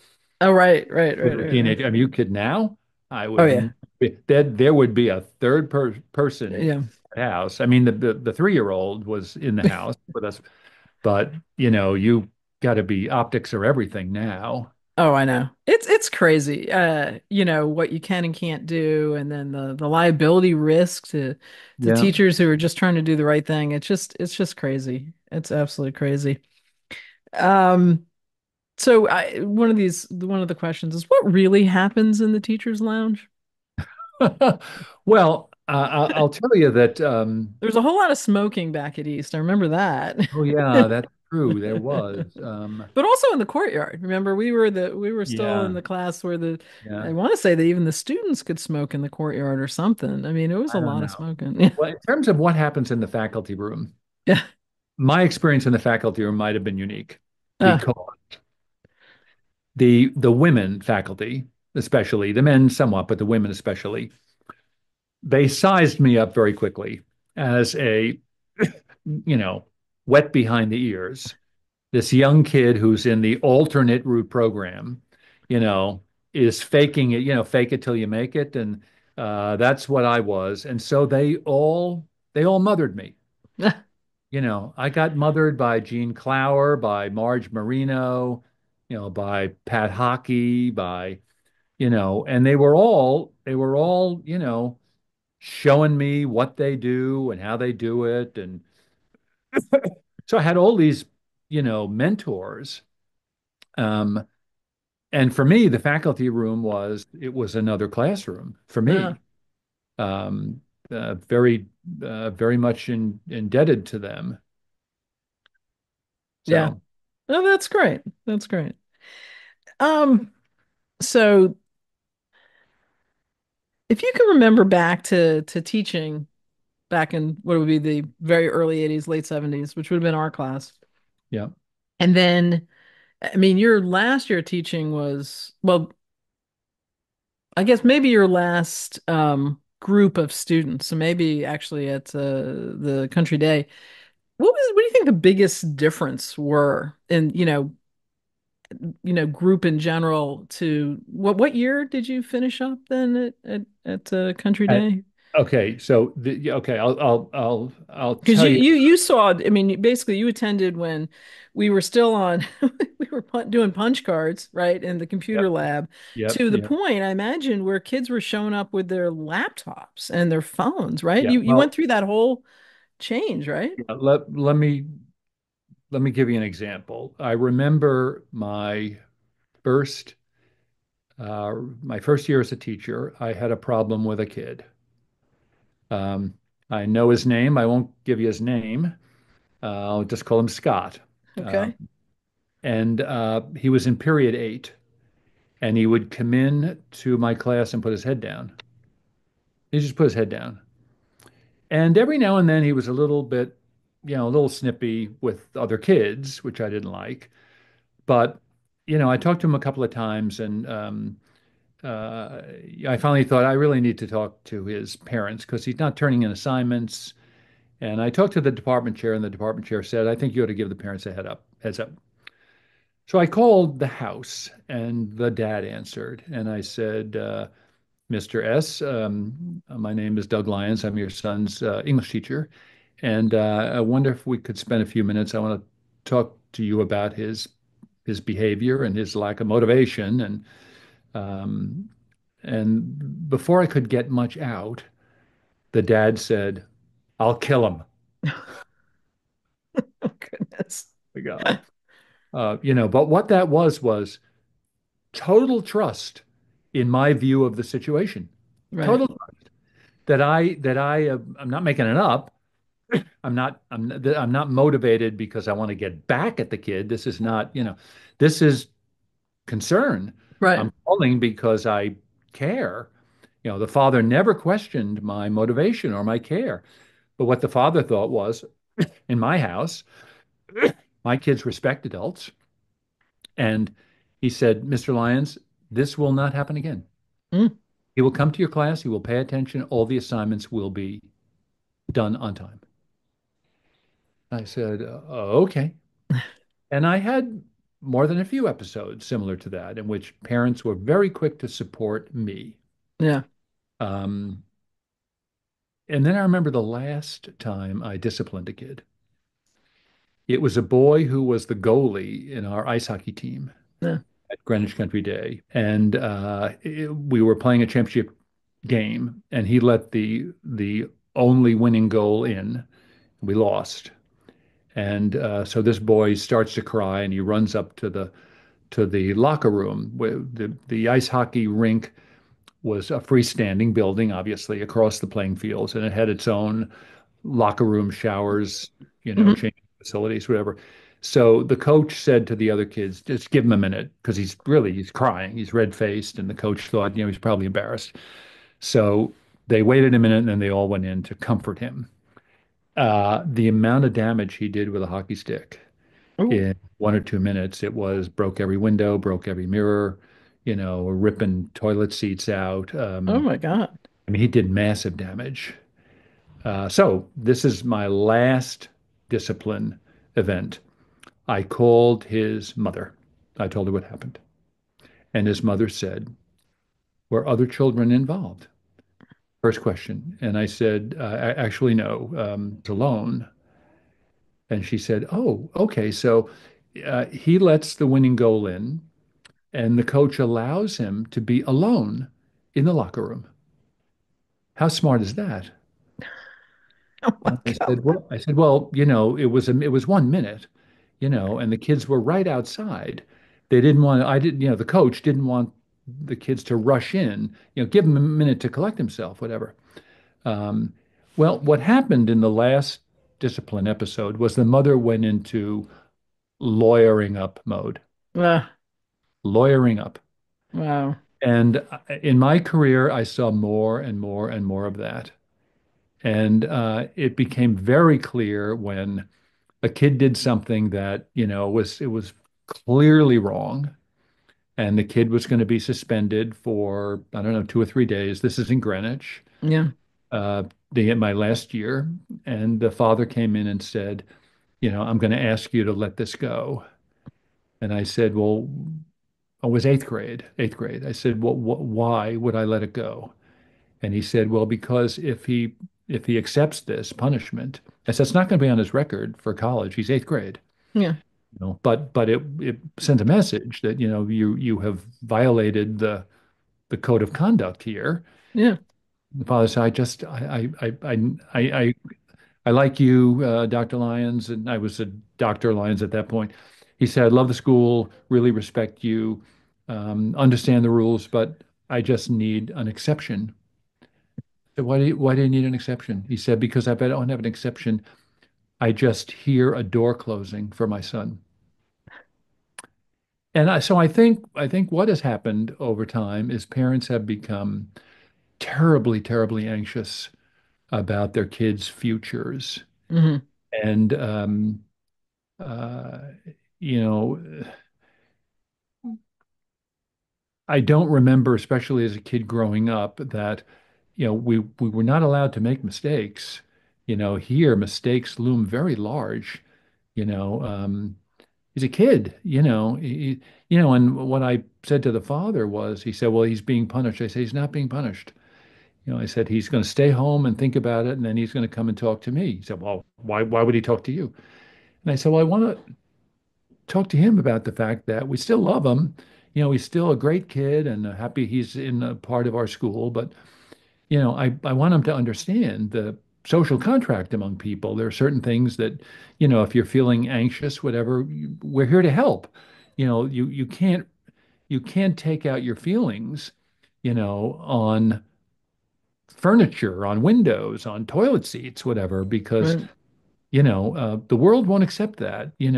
Oh, right, right, with right, a right, right. teenager. I mean, you could now, I Oh yeah. would there would be a third person in Yeah. the house. I mean, the 3-year-old was in the house with us, but you got to be optics or everything now. Oh, I know. It's crazy. What you can and can't do, and then the liability risk to Yeah. teachers who are just trying to do the right thing. It's just crazy. It's absolutely crazy. Um, so one of the questions is what really happens in the teachers' lounge? Well, I'll tell you that. There's a whole lot of smoking back at East. I remember that. Oh yeah, that's true. There was. But also in the courtyard. Remember, we were still in Yeah, the class where yeah. I want to say that even the students could smoke in the courtyard or something. I mean, it was a I don't lot of know. smoking. Well, in terms of what happens in the faculty room, Yeah. my experience in the faculty room might have been unique Uh, because the women faculty, especially the men somewhat, but the women especially, they sized me up very quickly as a, you know, wet behind the ears. This young kid who's in the alternate route program, you know, is faking it, fake it till you make it. And that's what I was. And so they all mothered me. I got mothered by Gene Clower, by Marge Marino, by Pat Hockey, and they were all, showing me what they do and how they do it. And so I had all these, mentors. Um, And for me, the faculty room was another classroom for uh, me. Um, very much indebted to them. yeah. So Oh, that's great. That's great. Um, so if you can remember back to teaching back in what would be the very early 80s, late 70s, which would have been our class. yeah. And then, I mean, your last year teaching was, well, I guess maybe your last group of students. So maybe actually at the Country Day. What do you think the biggest difference were in, group in general to what year did you finish up then at Country I- Day? okay. So yeah, okay, I'll Because tell you, you. you you saw, I mean, basically you attended when we were still on, we were doing punch cards, right, in the computer Yep. lab, Yep. to the Yep. point I imagine where kids were showing up with their laptops and their phones, right? Yeah. You went Well, through that whole change, right? yeah, let me give you an example. I remember first my first year as a teacher. I had a problem with a kid. Um, I know his name. I won't give you his name. I'll just call him Scott. Uh, Okay. and he was in period 8, and he would come in to my class and put his head down. He just put his head down. And every now and then he was a little bit, a little snippy with other kids, which I didn't like. But, I talked to him a couple of times, and I finally thought I really need to talk to his parents because he's not turning in assignments. And I talked to the department chair, and the department chair said, I think you ought to give the parents a heads up. So I called the house, and the dad answered, and I said, Mr. S, my name is Doug Lyons. I'm your son's English teacher, and I wonder if we could spend a few minutes. I want to talk to you about his behavior and his lack of motivation, um, and before I could get much out, the dad said, "I'll kill him." Oh, goodness. My God. But what that was total trust in my view of the situation. Right. Total trust I'm not making it up. I'm not motivated because I want to get back at the kid. This is not, this is concern. Right. I'm calling because I care. The father never questioned my motivation or my care. But what the father thought was, in my house, my kids respect adults. And he said, Mr. Lyons, this will not happen again. Mm. He will come to your class, he will pay attention, all the assignments will be done on time. I said, okay. And I had more than a few episodes similar to that in which parents were very quick to support me. Yeah. Um, and then I remember the last time I disciplined a kid. It was a boy who was the goalie in our ice hockey team Yeah. at Greenwich Country Day. And we were playing a championship game, and he let the only winning goal in. We lost. And so this boy starts to cry, and he runs up to the locker room. Where the ice hockey rink was a freestanding building, obviously, across the playing fields, and it had its own locker room, showers, Hmm. changing facilities, whatever. So the coach said to the other kids, just give him a minute because he's crying. He's red faced. And the coach thought, he's probably embarrassed. So they waited a minute and then they all went in to comfort him. The amount of damage he did with a hockey stick Oh. in 1 or 2 minutes, it was broke every window, broke every mirror, ripping toilet seats out. Oh my God. I mean, he did massive damage. So this is my last discipline event. I called his mother. I told her what happened. And his mother said, were other children involved? First question. And I said, actually, no, alone. And she said, oh, okay. So he lets the winning goal in, and the coach allows him to be alone in the locker room. How smart is that? Oh my And I God. said, well, it was 1 minute, and the kids were right outside. They didn't want, I didn't, the coach didn't want the kids to rush in, give him a minute to collect himself, whatever. Um, well, what happened in the last discipline episode was the mother went into lawyering up mode, Ah, lawyering up. wow. And in my career, I saw more and more and more of that. And it became very clear when a kid did something that, it was clearly wrong, and the kid was going to be suspended for, I don't know, 2 or 3 days. This is in Greenwich, Yeah. uh, my last year. And the father came in and said, I'm going to ask you to let this go. And I said, well, I was eighth grade, eighth grade. I said, well, why would I let it go? And he said, well, because if he accepts this punishment, I said, it's not going to be on his record for college. He's eighth grade. Yeah. But it sent a message that, you have violated the code of conduct here. Yeah. The father said, I like you, Dr. Lyons, and I was a Dr. Lyons at that point. He said, I love the school, really respect you, understand the rules, but I just need an exception. I said, why do you need an exception? He said, because if I don't have an exception, I just hear a door closing for my son. And so I think what has happened over time is parents have become terribly, terribly anxious about their kids' futures. Hmm. And uh, you know, I don't remember, especially as a kid growing up, that we were not allowed to make mistakes. Here mistakes loom very large. You know, he's a kid. And what I said to the father was, he said, "Well, he's being punished." I said, "He's not being punished." I said, "He's going to stay home and think about it, and then he's going to come and talk to me." He said, "Well, why would he talk to you?" And I said, "Well, I want to talk to him about the fact that we still love him. He's still a great kid and happy he's in a part of our school. But, I want him to understand the social contract among people. There are certain things that, if you're feeling anxious, whatever, we're here to help. You can't take out your feelings, on furniture, on windows, on toilet seats, whatever, because, Right. the world won't accept that. And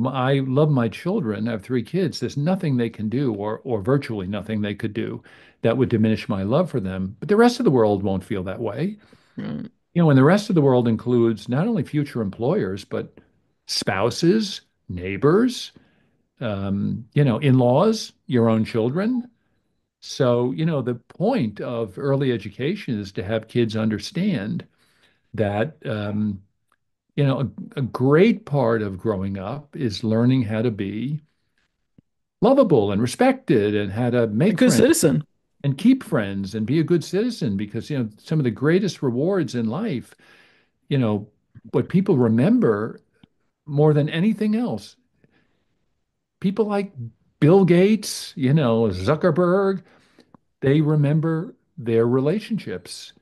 I love my children. I have three kids. There's nothing they can do, or virtually nothing they could do, that would diminish my love for them. But the rest of the world won't feel that way. Right. And the rest of the world includes not only future employers, but spouses, neighbors, in-laws, your own children. So, the point of early education is to have kids understand that, a great part of growing up is learning how to be lovable and respected and how to A make good friends citizen. and keep friends and be a good citizen because some of the greatest rewards in life, you know what people remember more than anything else, people like Bill Gates, Zuckerberg, they remember their relationships.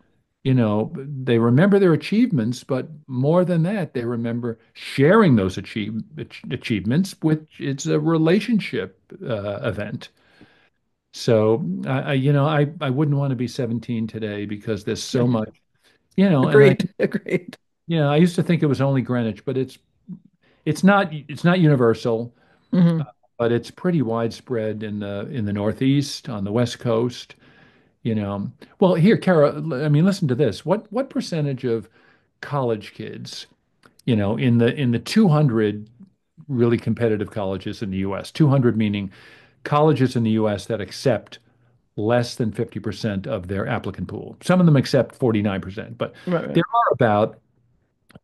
They remember their achievements, but more than that, they remember sharing those achievements, which it's a relationship event. So I wouldn't want to be 17 today because there's so much, and Agreed. Agreed. I used to think it was only Greenwich, but it's not universal, Hmm. but it's pretty widespread in the Northeast, on the West Coast, you know. Well, here, Kara, I mean, listen to this. What percentage of college kids, in the 200 really competitive colleges in the US, 200 meaning colleges in the US that accept less than 50% of their applicant pool. Some of them accept 49%, but Right, right. there are about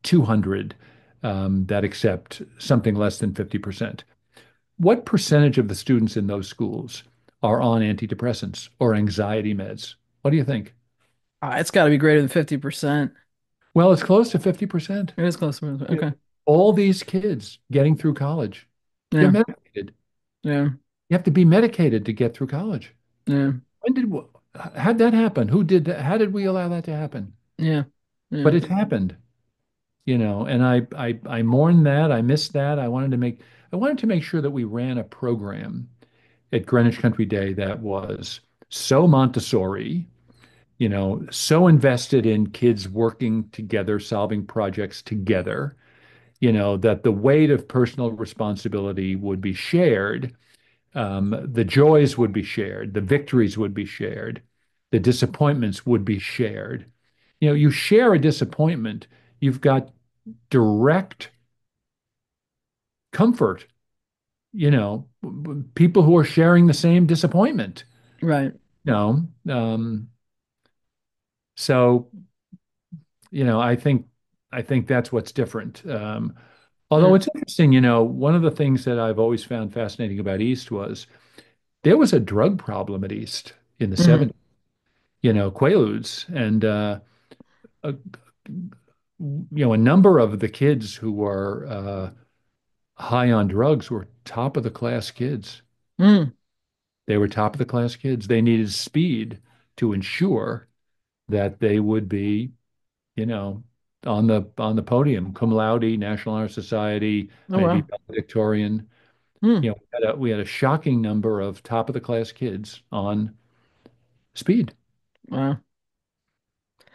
200 that accept something less than 50%. What percentage of the students in those schools are on antidepressants or anxiety meds? What do you think? It's got to be greater than 50%. Well, it's close to 50%. It is close to You know, okay. all these kids getting through college, they're Yeah. medicated. Yeah. You have to be medicated to get through college. Yeah. When did how'd that happen? Who did that? How did we allow that to happen? Yeah. Yeah. But it happened, and I mourn that. I miss that. I wanted to make sure that we ran a program at Greenwich Country Day that was so Montessori, so invested in kids working together, solving projects together, that the weight of personal responsibility would be shared. The joys would be shared, the victories would be shared, the disappointments would be shared. You share a disappointment, you've got direct comfort, people who are sharing the same disappointment, Right. you know. So, I think that's what's different. Although Yeah. it's interesting, one of the things that I've always found fascinating about East was there was a drug problem at East in the Hmm. 70s, Quaaludes, and a number of the kids who were high on drugs were top of the class kids. Mm. They were top of the class kids. They needed speed to ensure that they would be, you know, on the podium, cum laude, National Honor Society, Oh, maybe wow. valedictorian. Mm. We had a shocking number of top of the class kids on speed. Wow.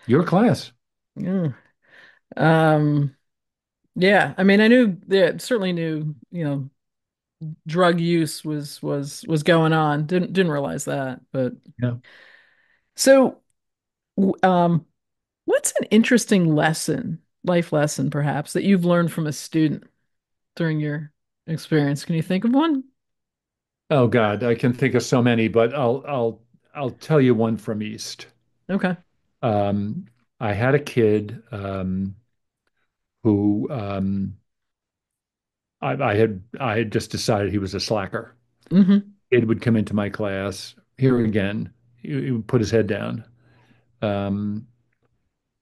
Your class. Yeah. Um, yeah. I mean, I knew yeah, certainly knew, drug use was going on. Didn't realize that. But Yeah. so w- um what's an interesting lesson life lesson, perhaps, that you've learned from a student during your experience? Can you think of one? Oh God, I can think of so many, but I'll tell you one from East. Okay. Um, I had a kid who I had just decided he was a slacker. Hmm. Kid would come into my class. Here again, he would put his head down. Um,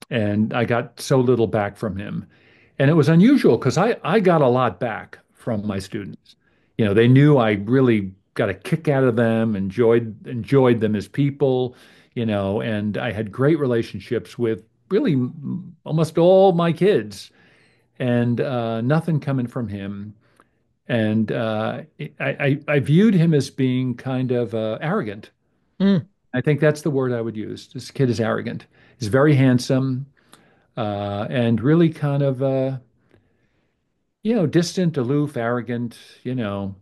and I got so little back from him. And it was unusual because I got a lot back from my students. You know, they knew I really got a kick out of them, enjoyed them as people, you know, and I had great relationships with really almost all my kids, and nothing coming from him. And I viewed him as being kind of arrogant. Mm, I think that's the word I would use. This kid is arrogant. He's very handsome, and really kind of distant, aloof, arrogant, you know.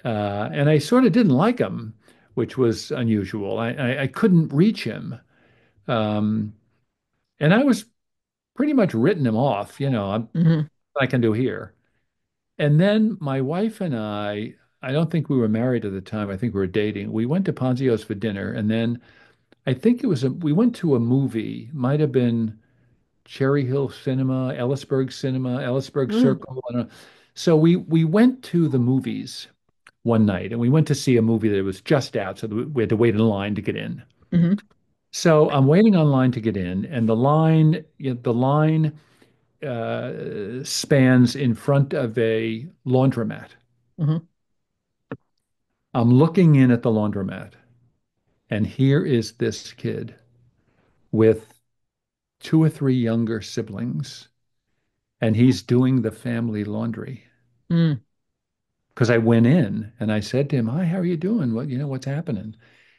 And I sort of didn't like him, which was unusual. I couldn't reach him. Um, and I was pretty much written him off, hmm. what I can do here. And then my wife and I don't think we were married at the time. I think we were dating. We went to Ponzio's for dinner, and then I think we went to a movie, might have been Cherry Hill Cinema, Ellisburg Mm, Circle. I don't know. So we went to the movies one night, and we went to see a movie that was just out, so we had to wait in line to get in. hmm. So I'm waiting online to get in, and the line spans in front of a laundromat. Hmm. I'm looking in at the laundromat, and here is this kid with two or three younger siblings, and he's doing the family laundry. Mm, Because I went in and I said to him, "Hi, how are you doing? What's happening?" And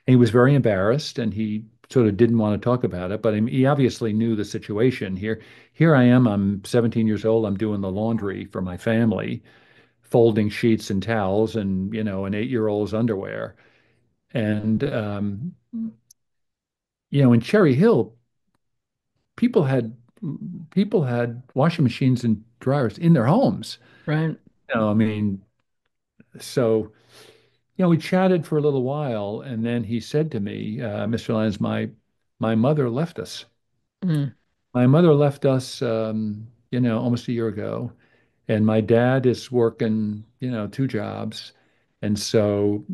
he was very embarrassed and he sort of didn't want to talk about it, but he obviously knew the situation. Here I am. I'm 17 years old. I'm doing the laundry for my family, folding sheets and towels and, an 8-year-old's underwear. And, in Cherry Hill, people had people had washing machines and dryers in their homes. right. I mean, so we chatted for a little while, and then he said to me, "Mr. Lyons, my mother left us. Mm, My mother left us, almost a year ago, and my dad is working, two jobs, and so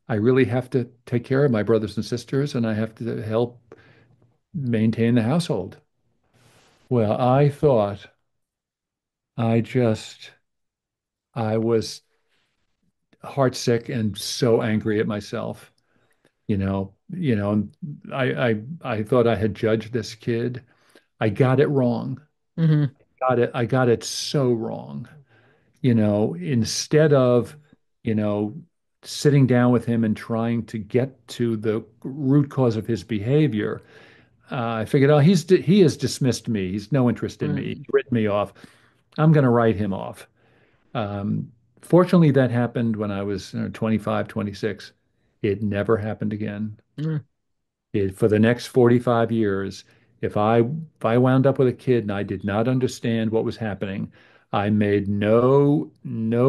I really have to take care of my brothers and sisters, and I have to help maintain the household." Well, I thought I just I was heartsick and so angry at myself. I thought I had judged this kid. I got it wrong. hmm. I got it so wrong. Instead of, you know, sitting down with him and trying to get to the root cause of his behavior, I figured, oh, he has dismissed me. He's no interest in me. Right. He's written me off. I'm going to write him off. Um, Fortunately, that happened when I was 25, 26. It never happened again. Mm, For the next 45 years, if I wound up with a kid and I did not understand what was happening, I made no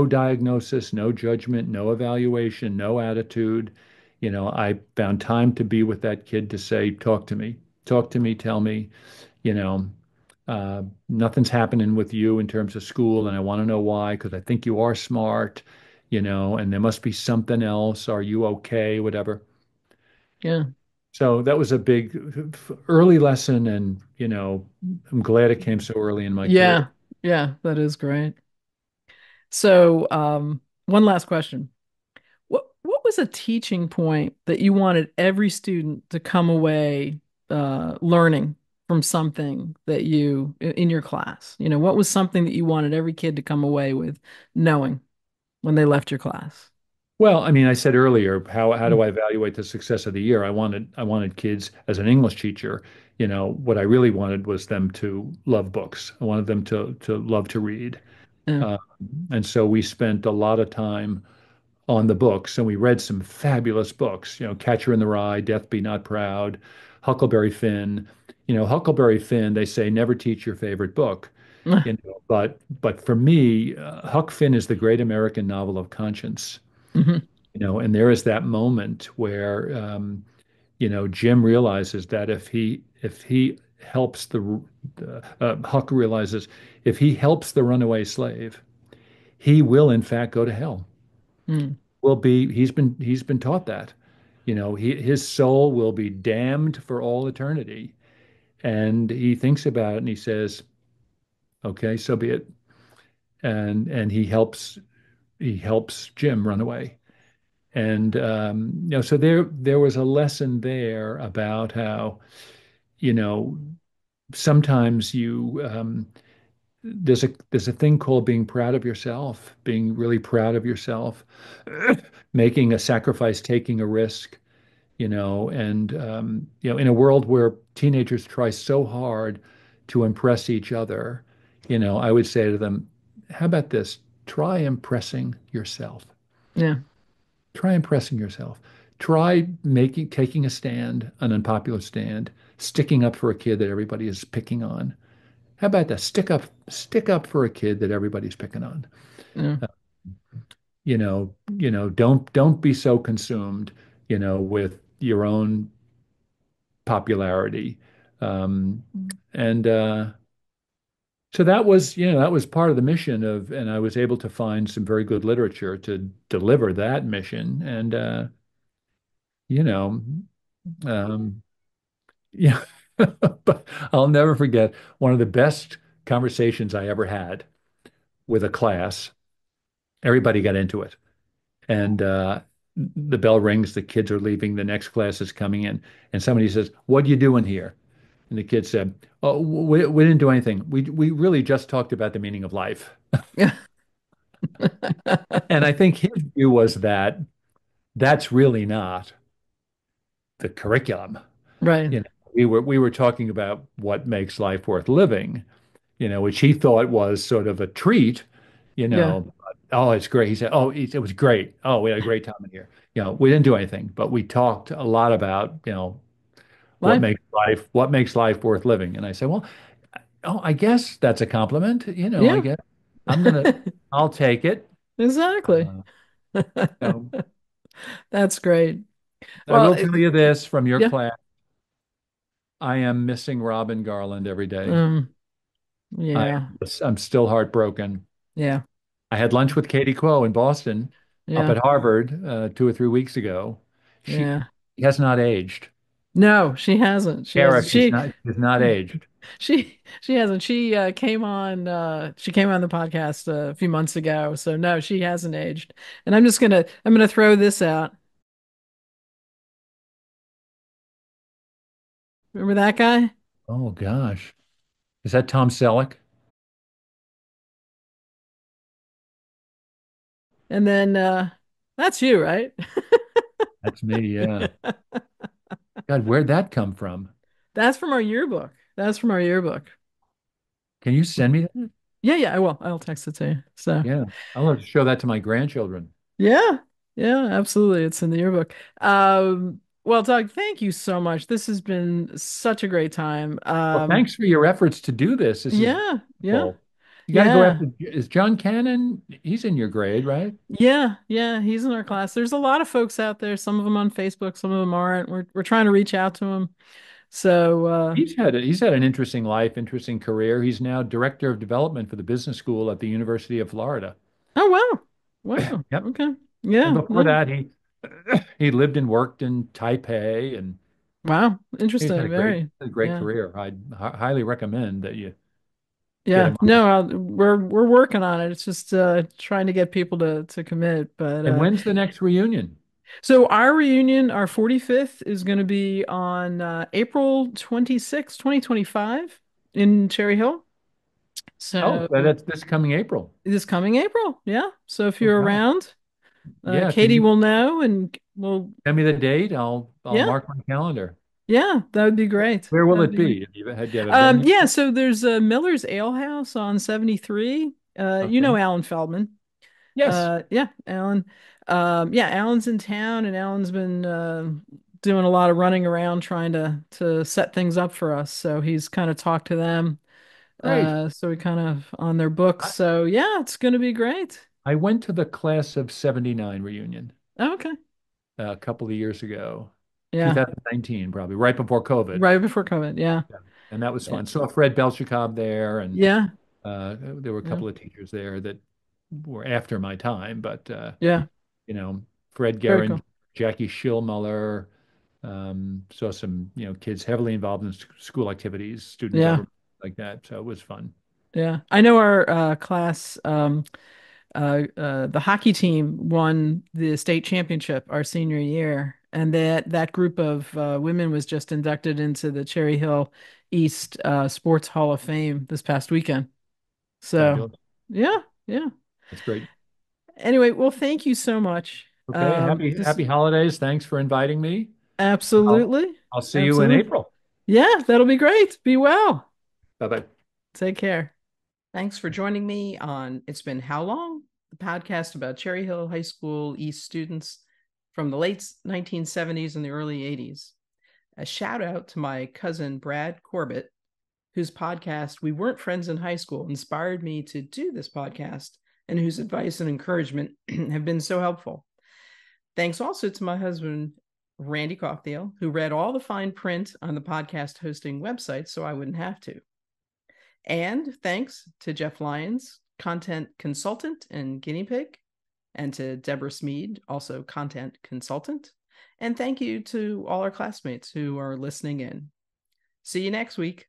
diagnosis, no judgment, no evaluation, no attitude. I found time to be with that kid to say, talk to me, tell me, you know, nothing's happening with you in terms of school, and I want to know why, because I think you are smart, and there must be something else. Are you okay? Whatever. yeah. So that was a big early lesson, and I'm glad it came so early in my career. Yeah. Yeah. That is great. So, one last question. What was a teaching point that you wanted every student to come away learning from something that in your class? What was something that you wanted every kid to come away with knowing when they left your class? Well, I mean, I said earlier, how do Mm, I evaluate the success of the year? I wanted kids as an English teacher. What I really wanted was them to love books. I wanted them to love to read. yeah. Uh, and so we spent a lot of time on the books, and we read some fabulous books, Catcher in the Rye, Death Be Not Proud, Huckleberry Finn. Huckleberry Finn, they say never teach your favorite book, but for me, Huck Finn is the great American novel of conscience. Mhm. And there is that moment where Jim realizes that if he helps Huck realizes if he helps the runaway slave, he will in fact go to hell. Mm. He's been taught that. His soul will be damned for all eternity. And he thinks about it and he says, okay, so be it. And he helps Jim run away. And so there was a lesson there about how, you know, sometimes there's a thing called being proud of yourself, being really proud of yourself, making a sacrifice, taking a risk, and in a world where teenagers try so hard to impress each other, I would say to them, how about this? Try impressing yourself. Yeah. Try impressing yourself. Try taking a stand, an unpopular stand, sticking up for a kid that everybody is picking on. How about that? Stick up for a kid that everybody's picking on. Yeah. Uh, don't be so consumed, with your own popularity. Um, and so that was part of the mission and I was able to find some very good literature to deliver that mission. And you know, um, yeah, but I'll never forget one of the best conversations I ever had with a class. Everybody got into it. And the bell rings, the kids are leaving, the next class is coming in, and somebody says, "What are you doing here?" And the kid said, "Oh, we didn't do anything. We really just talked about the meaning of life." Yeah. And I think his view was that that's really not the curriculum. Right. We were talking about what makes life worth living, which he thought was sort of a treat, you Yeah. know. Oh, it's great. He said, "Oh, it was great. Oh, we had a great time in here." We didn't do anything, but we talked a lot about, what Life. makes life worth living. And I said, "Well, oh, I guess that's a compliment. I Yeah. guess I'll take it." Exactly. Uh, you know, That's great. I Well, will tell you this from your yeah. class. I am missing Robin Garland every day. Um, I, yeah. I'm still heartbroken. Yeah. I had lunch with Katie Kuo in Boston, up Yeah. at Harvard, 2 or 3 weeks ago. She Yeah. has not aged. No, she hasn't. She Kara, hasn't. she's not aged. She hasn't. She came on the podcast a few months ago. So no, she hasn't aged. And I'm gonna throw this out. Remember that guy? Oh gosh. Is that Tom Selleck? And then that's you, right? That's me, yeah. God, where'd that come from? That's from our yearbook. That's from our yearbook. Can you send me that? Yeah, yeah, I will. I'll text it to you. So Yeah. I'll have to show that to my grandchildren. yeah, yeah, absolutely. It's in the yearbook. Well, Doug, thank you so much. This has been such a great time. Well, thanks for your efforts to do this. This is Yeah, yeah, wonderful. You got to go yeah. after, is John Cannon? He's in your grade, right? Yeah, yeah, he's in our class. There's a lot of folks out there, some of them on Facebook, some of them aren't. We're trying to reach out to them. So, He's had an interesting life, interesting career. He's now director of development for the business school at the University of Florida. oh wow. Wow. Yep. Okay. And Yeah, before no. that, he lived and worked in Taipei, and Wow. he's had Interesting. a great Very. a great Yeah. career. I'd highly recommend that you get Yeah. him on. No, we're working on it. It's just trying to get people to commit, but And when's the next reunion? so our reunion, our 45th is going to be on April 26th, 2025 in Cherry Hill. Oh, So that's this coming April. this coming April. Yeah. So if Oh you're gosh. around, Yeah, can Katie you will know and we'll, send me the date? I'll yeah, mark my calendar. yeah, that would be great. Where That will would it be great. be? Do you have a venue? Yeah, so there's a Miller's Ale House on 73. You know Okay. Alan Feldman. Yes. Yeah, Alan. Yeah, Alan's in town, and Alan's been doing a lot of running around trying to set things up for us. So he's kind of talked to them. Great. So we kind of on their books. I, So yeah, it's going to be great. I went to the class of 79 reunion Oh, okay. a couple of years ago, Yeah, 2019, probably right before COVID. right before COVID. Yeah, Yeah. And that was yeah, fun. Saw Fred Belchikob there, and yeah, there were a yeah, couple of teachers there that were after my time, but yeah. you know, Fred Very Gehring, cool. Jackie Schillmuller, saw some, kids heavily involved in school activities, student Yeah, government, like that. So it was fun. yeah. I know our class. The hockey team won the state championship our senior year, and that group of women was just inducted into the Cherry Hill East Sports Hall of Fame this past weekend. So, Fabulous. yeah, yeah. That's great. Anyway, well, thank you so much. Okay, This happy holidays. Thanks for inviting me. I'll absolutely, I'll see you in absolutely. April. Yeah, that'll be great. Be well. Bye-bye. Take care. Thanks for joining me on It's Been How Long? The podcast about Cherry Hill High School East students from the late 1970s and the early 80s. A shout out to my cousin Brad Corbett, whose podcast We Weren't Friends in High School inspired me to do this podcast and whose advice and encouragement have been so helpful. Thanks also to my husband, Randy Cockdale, who read all the fine print on the podcast hosting website so I wouldn't have to. And thanks to Jeff Lyons, content consultant and guinea pig, and to Deborah Smead, also content consultant. And thank you to all our classmates who are listening in. See you next week.